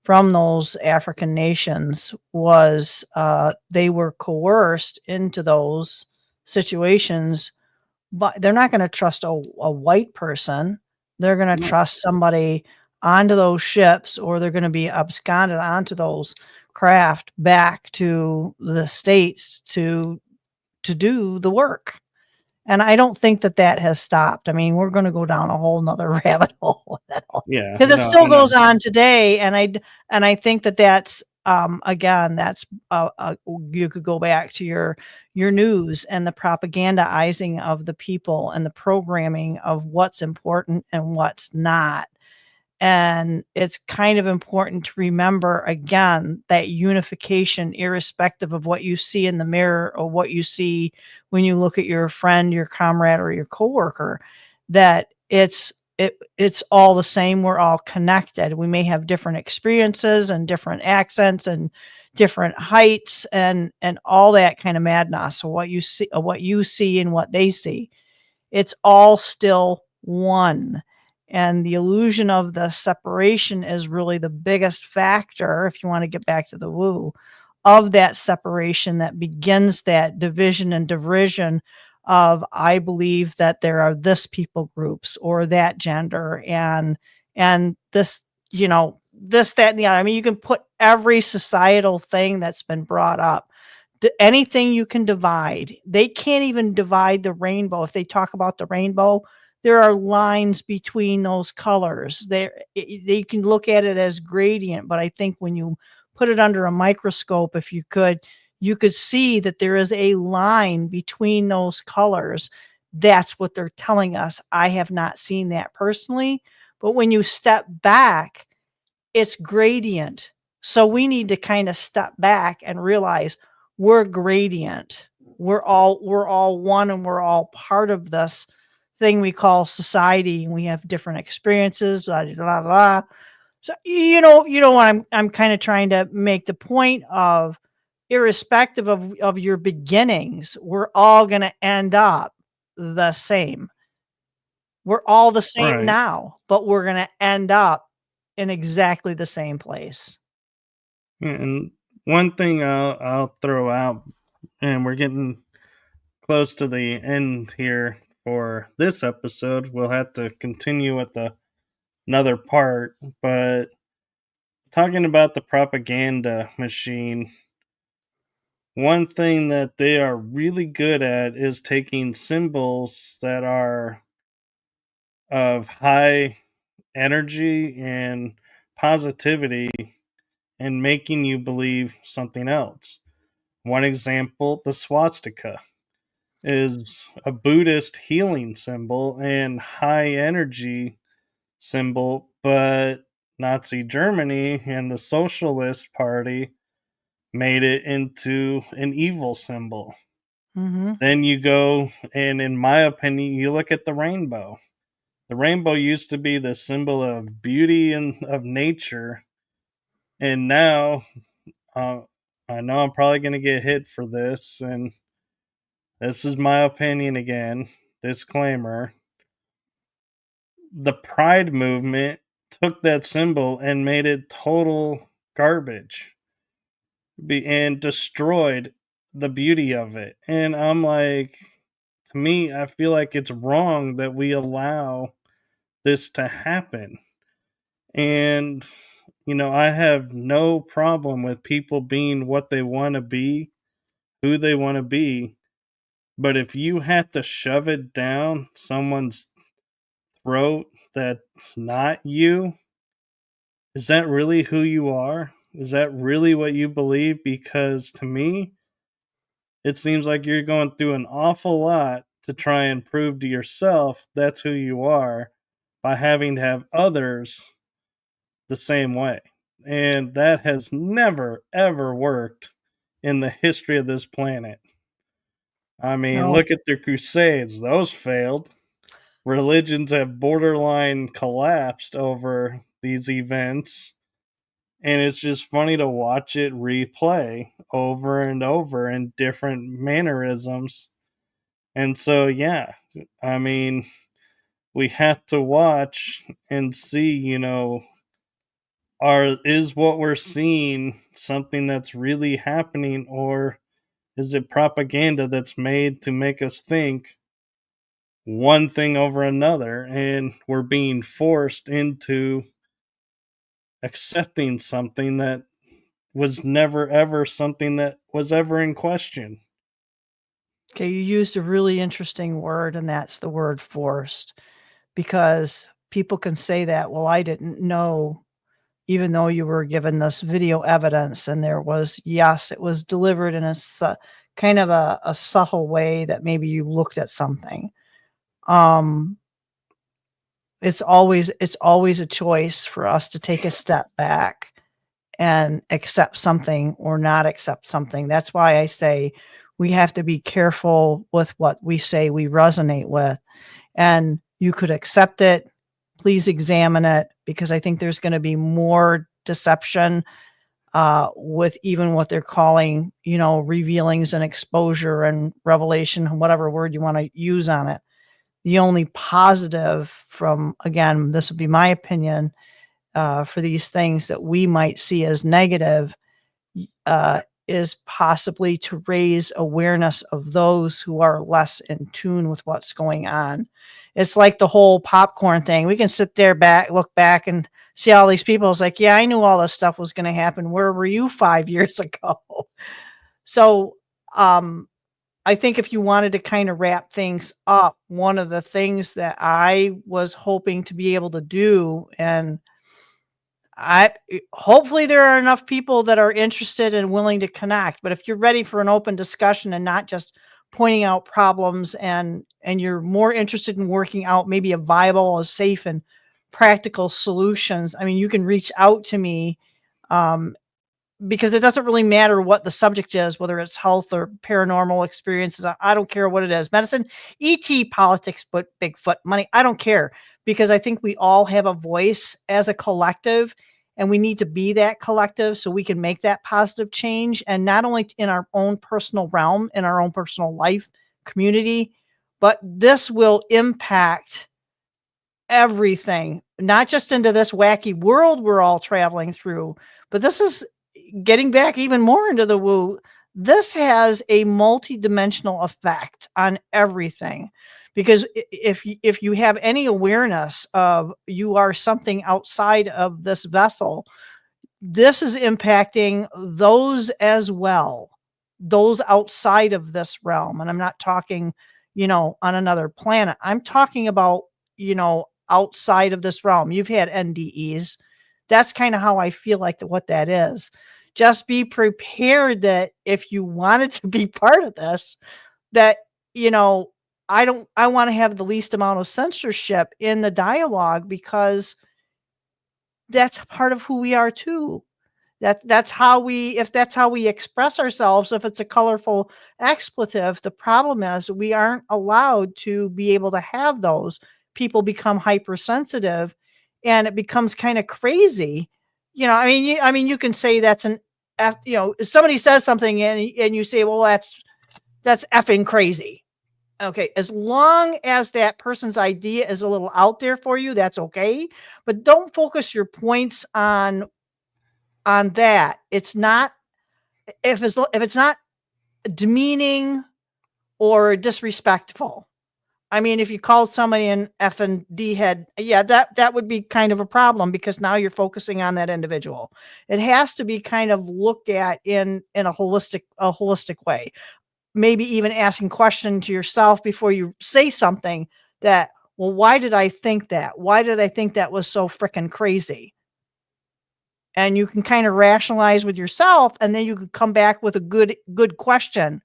B: from those African nations was, they were coerced into those situations, but they're not gonna trust a white person. They're gonna
A: No.
B: trust somebody onto those ships, or they're gonna be absconded onto those craft back to the States to do the work. And I don't think that that has stopped. I mean, we're gonna go down a whole 'nother rabbit hole with that
A: Yeah,
B: because it
A: no,
B: still
A: I know.
B: goes on today, and I think that that's, again, that's, you could go back to your news and the propagandizing of the people and the programming of what's important and what's not. And it's kind of important to remember, again, that unification, irrespective of what you see in the mirror or what you see when you look at your friend, your comrade, or your coworker, that it's all the same. We're all connected. We may have different experiences and different accents and different heights and all that kind of madness. So what you see and what they see, it's all still one. And the illusion of the separation is really the biggest factor, if you want to get back to the woo, of that separation that begins that division and derision of, I believe that there are this people groups or that gender and this, this, that, and the other. I mean, you can put every societal thing that's been brought up, anything you can divide. They can't even divide the rainbow. If they talk about the rainbow, there are lines between those colors. They can look at it as gradient, but I think when you put it under a microscope, if you could see that there is a line between those colors. That's what they're telling us. I have not seen that personally, but when you step back, it's gradient. So we need to kind of step back and realize we're gradient. We're all one, and we're all part of this thing we call society, and we have different experiences, blah, blah, blah, blah. So you know what I'm kind of trying to make the point of, irrespective of your beginnings, we're all going to end up the same. We're all the same
A: Right.
B: now, but we're going to end up in exactly the same place.
A: And one thing I'll throw out, and we're getting close to the end here for this episode. We'll have to continue with another part, but talking about the propaganda machine, one thing that they are really good at is taking symbols that are of high energy and positivity and making you believe something else. One example, the swastika is a Buddhist healing symbol and high energy symbol, but Nazi Germany and the Socialist Party made it into an evil symbol.
B: Mhm.
A: Then you go, and in my opinion, you look at the rainbow. The rainbow used to be the symbol of beauty and of nature, and now uh, I know I'm probably going to get hit for this, and this is my opinion again. Disclaimer: the Pride movement took that symbol and made it total garbage, and destroyed the beauty of it. And I'm like, to me, I feel like it's wrong that we allow this to happen. And, I have no problem with people being what they want to be, who they want to be. But if you have to shove it down someone's throat that's not you, is that really who you are? Is that really what you believe? Because to me, it seems like you're going through an awful lot to try and prove to yourself that's who you are by having to have others the same way. And that has never, ever worked in the history of this planet. I mean,
B: No.
A: look at the Crusades, those failed. Religions have borderline collapsed over these events. And it's just funny to watch it replay over and over in different mannerisms. And so, yeah, I mean, we have to watch and see, is what we're seeing something that's really happening, or is it propaganda that's made to make us think one thing over another, and we're being forced into accepting something that was never ever something that was ever in question.
B: Okay, you used a really interesting word, and that's the word forced, because people can say that, "Well, I didn't know," even though you were given this video evidence and there was yes, it was delivered in a kind of a subtle way that maybe you looked at something. Um, it's always a choice for us to take a step back and accept something or not accept something. That's why I say we have to be careful with what we say we resonate with. And you could accept it. Please examine it, because I think there's going to be more deception with even what they're calling, revealings and exposure and revelation, whatever word you want to use on it. The only positive from, again, this would be my opinion, for these things that we might see as negative, is possibly to raise awareness of those who are less in tune with what's going on. It's like the whole popcorn thing. We can sit there look back and see all these people. It's like, yeah, I knew all this stuff was going to happen. Where were you 5 years ago? So, I think if you wanted to kind of wrap things up, one of the things that I was hoping to be able to do, and hopefully there are enough people that are interested and willing to connect, but if you're ready for an open discussion and not just pointing out problems, and you're more interested in working out maybe a viable, a safe and practical solutions, I mean, you can reach out to me. Um, because it doesn't really matter what the subject is, whether it's health or paranormal experiences. I don't care what it is. Medicine, ET, politics, but Bigfoot, money. I don't care, because I think we all have a voice as a collective, and we need to be that collective so we can make that positive change. And not only in our own personal realm, in our own personal life, community, but this will impact everything, not just into this wacky world we're all traveling through, but this is getting back even more into the woo. This has a multi-dimensional effect on everything, because if you have any awareness of you are something outside of this vessel, this is impacting those as well, those outside of this realm. And I'm not talking, on another planet. I'm talking about, outside of this realm. You've had NDEs. That's kind of how I feel like what that is. Just be prepared that if you wanted to be part of this, that, you know, I want to have the least amount of censorship in the dialogue, because that's part of who we are too. That's how we, if that's how we express ourselves, if it's a colorful expletive, the problem is we aren't allowed to be able to have those. People become hypersensitive and it becomes kind of crazy. I mean, you can say that's if somebody says something and you say, well, that's effing crazy. Okay, as long as that person's idea is a little out there for you, that's okay. But don't focus your points on that. It's not, if it's not demeaning or disrespectful. I mean, if you called somebody an F and D head, yeah, that would be kind of a problem because now you're focusing on that individual. It has to be kind of looked at in a holistic way. Maybe even asking question to yourself before you say something that, well, why did I think that? Why did I think that was so freaking crazy? And you can kind of rationalize with yourself, and then you can come back with a good question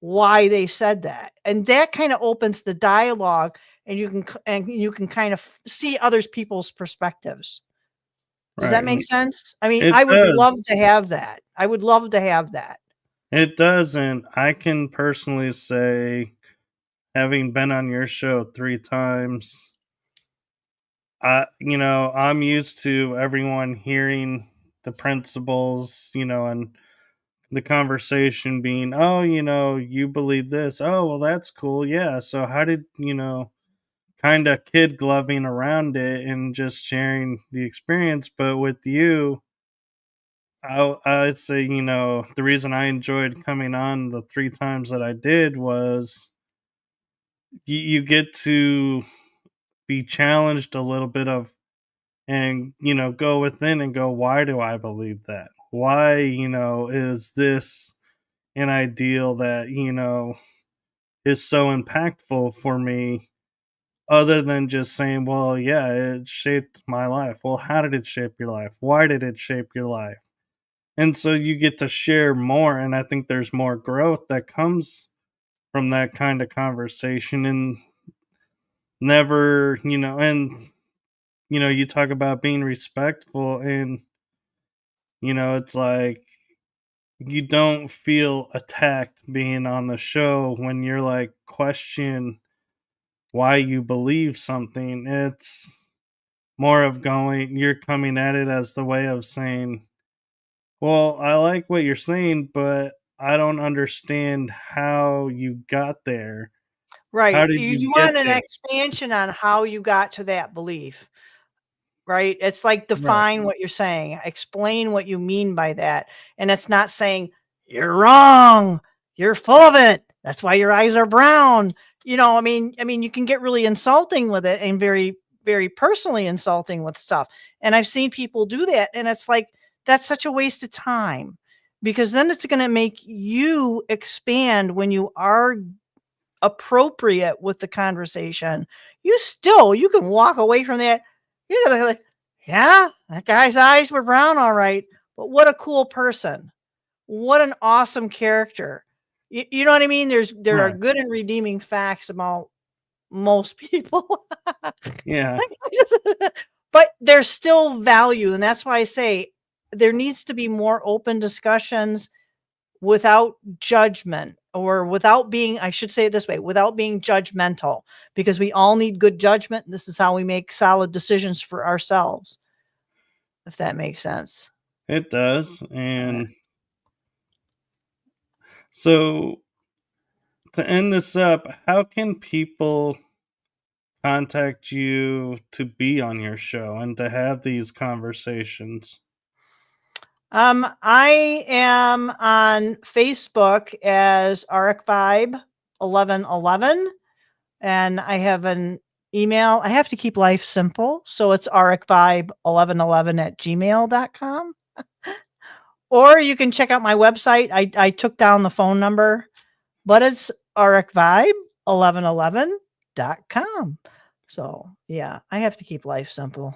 B: why they said that, and that kind of opens the dialogue, and you can kind of see others people's perspectives. Does that
A: Right.
B: make sense? I mean,
A: It
B: I would
A: does.
B: love to have that. I would love to have that.
A: It does. And I can personally say, having been on your show 3 times, I'm used to everyone hearing the principles, and the conversation being, oh, you believe this. Oh, well, that's cool. Yeah. So how did, kind of kid gloving around it and just sharing the experience. But with you, I'd say, the reason I enjoyed coming on the 3 times that I did was you get to be challenged a little bit of, and, go within and go, why do I believe that? Why, is this an ideal that, is so impactful for me, other than just saying, well, yeah, it shaped my life. Well, how did it shape your life? Why did it shape your life? And so you get to share more. And I think there's more growth that comes from that kind of conversation. And never, you talk about being respectful, and, it's like you don't feel attacked being on the show when you're like question why you believe something. It's more of going, you're coming at it as the way of saying, well, I like what you're saying, but I don't understand how you got there. How
B: Right.
A: did
B: You
A: you
B: you
A: get
B: want an
A: there?
B: expansion on how you got to that belief. Right? It's like
A: Right.
B: define what you're saying, explain what you mean by that, and it's not saying, "You're wrong, you're full of it, that's why your eyes are brown." I mean, you can get really insulting with it and very, very personally insulting with stuff, and I've seen people do that, and it's like, that's such a waste of time, because then it's gonna make you expand when you are appropriate with the conversation. You can walk away from that. You're like, yeah, that guy's eyes were brown, all right. But what a cool person. What an awesome character. You know what I mean? There are
A: Right.
B: good and redeeming facts about most people.
A: Yeah.
B: But there's still value. And that's why I say there needs to be more open discussions without judgment, or without being, I should say it this way, without being judgmental, because we all need good judgment. And this is how we make solid decisions for ourselves, if that makes sense.
A: It does.
B: Uh,
A: And so, to end this up, how can people contact you to be on your show and to have these conversations?
B: I am on Facebook as Auric Vibe 1111, and I have an email. I have to keep life simple, so it's Auric Vibe 1111 at gmail.com. Or you can check out my website. I took down the phone number, but it's auricvibe1111.com. So, yeah, I have to keep life simple.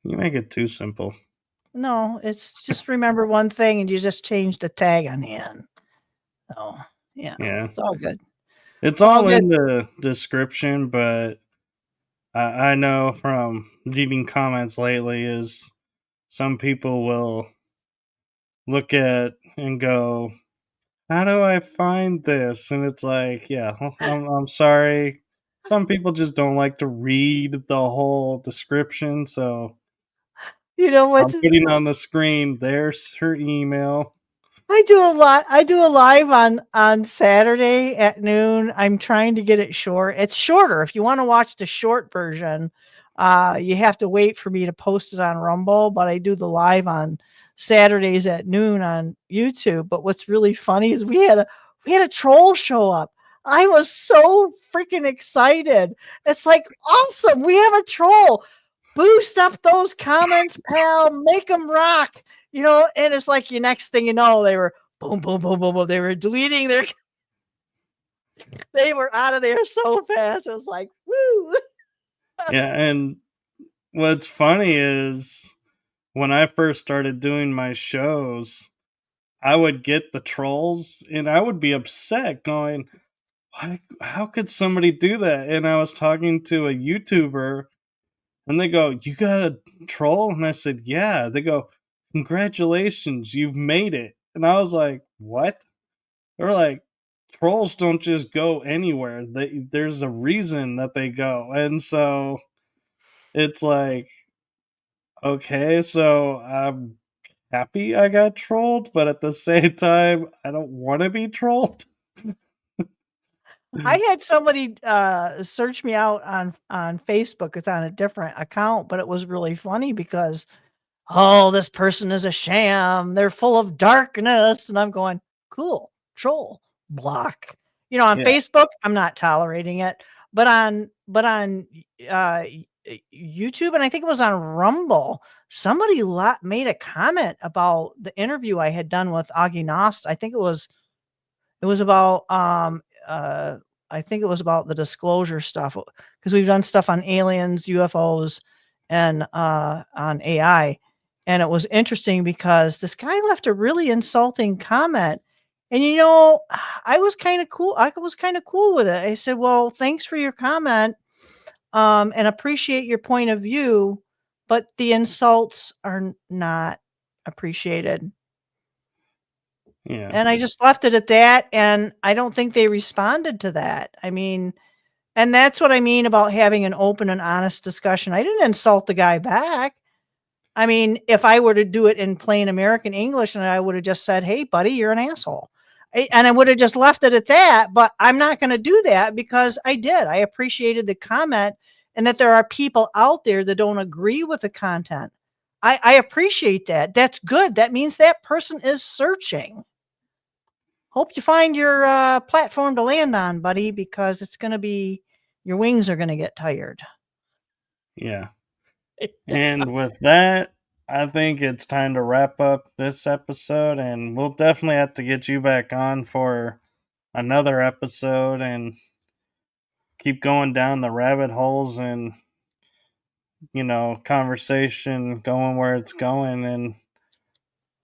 A: You make it too simple.
B: No, it's just remember one thing and you just change the tag on the end. So, yeah,
A: Yeah.
B: it's all good.
A: It's
B: It's all
A: all
B: good.
A: in the description, but I know from reading comments lately is some people will look at and go, how do I find this? And it's like, yeah, I'm sorry. Some people just don't like to read the whole description, so
B: You know
A: I'm
B: what's
A: putting on the screen. There's her email.
B: I do a live on Saturday at noon. I'm trying to get it short. It's shorter. If you want to watch the short version, you have to wait for me to post it on Rumble, but I do the live on Saturdays at noon on YouTube. But what's really funny is we had a troll show up. I was so freaking excited. It's like awesome. We have a troll. Boost up those comments, pal. Make them rock. And it's like your next thing you know, they were boom, boom, boom, boom, boom. They were deleting they were out of there so fast. It was like, woo.
A: Yeah, and what's funny is when I first started doing my shows, I would get the trolls and I would be upset going, how could somebody do that? And I was talking to a YouTuber and they go, you got a troll? And I said, yeah. They go, congratulations, you've made it. And I was like, what? They're like, trolls don't just go anywhere. There's a reason that they go. And so it's like, okay, so I'm happy I got trolled, but at the same time, I don't want to be trolled.
B: I had somebody search me out on Facebook. It's on a different account, but it was really funny because oh, this person is a sham. They're full of darkness. And I'm going, cool, troll, block. On
A: Yeah,
B: Facebook, I'm not tolerating it. But on uh, YouTube, and I think it was on Rumble, somebody made a comment about the interview I had done with Augie Nost. It was about I think it was about the disclosure stuff because we've done stuff on aliens, UFOs, and on AI. And it was interesting because this guy left a really insulting comment. And I was kind of cool. I was kind of cool with it. I said, "Well, thanks for your comment, and appreciate your point of view, but the insults are not appreciated."
A: yeah,
B: And I just left it at that, and I don't think they responded to that. I mean, and that's what I mean about having an open and honest discussion. I didn't insult the guy back. I mean, if I were to do it in plain American English, and I would have just said, "Hey, buddy, you're an asshole." And I would have just left it at that, but I'm not going to do that because I did. I appreciated the comment and that there are people out there that don't agree with the content. I appreciate that. That's good. That means that person is searching. Hope you find your platform to land on, buddy, because it's going to be your wings are going to get tired.
A: yeah. And with that, I think it's time to wrap up this episode, and we'll definitely have to get you back on for another episode and keep going down the rabbit holes and conversation going where it's going. And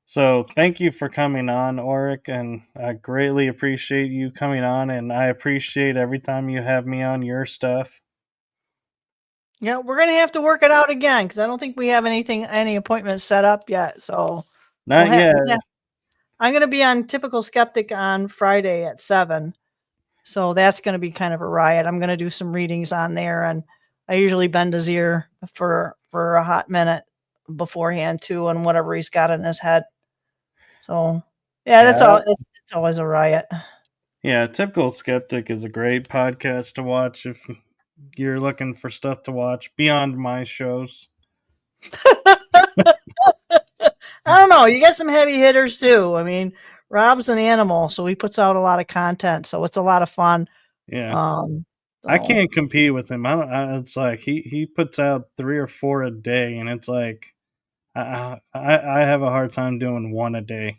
A: so thank you for coming on, Auric, and I greatly appreciate you coming on, and I appreciate every time you have me on your stuff.
B: Yeah, we're going to have to work it out again because I don't think we have any appointments set up yet. So
A: Not yet.
B: I'm going to be on Typical Skeptic on Friday at 7. So that's going to be kind of a riot. I'm going to do some readings on there, and I usually bend his ear for a hot minute beforehand too, on whatever he's got in his head. So yeah, that's
A: Yeah.
B: all. It's always a riot.
A: Yeah, Typical Skeptic is a great podcast to watch if you're looking for stuff to watch beyond my shows.
B: I don't know. You get some heavy hitters too. I mean, Rob's an animal, so he puts out a lot of content, so it's a lot of fun.
A: Yeah.
B: Um,
A: I
B: so
A: can't compete with him. It's like he puts out 3 or 4 a day, and it's like I have a hard time doing one a day.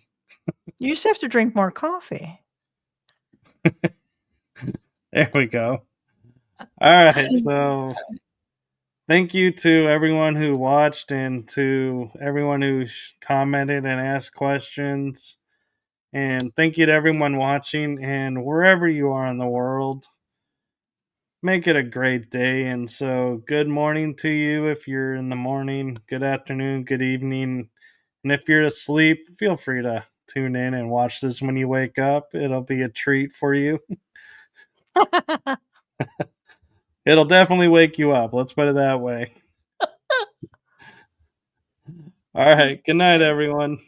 B: you just have to drink more coffee.
A: There we go. All right, so thank you to everyone who watched and to everyone who commented and asked questions. And thank you to everyone watching and wherever you are in the world. Make it a great day. And so, good morning to you if you're in the morning, good afternoon, good evening, And if you're asleep, feel free to tune in and watch this when you wake up. It'll be a treat for you. It'll definitely wake you up. Let's put it that way. All right. Good night, everyone.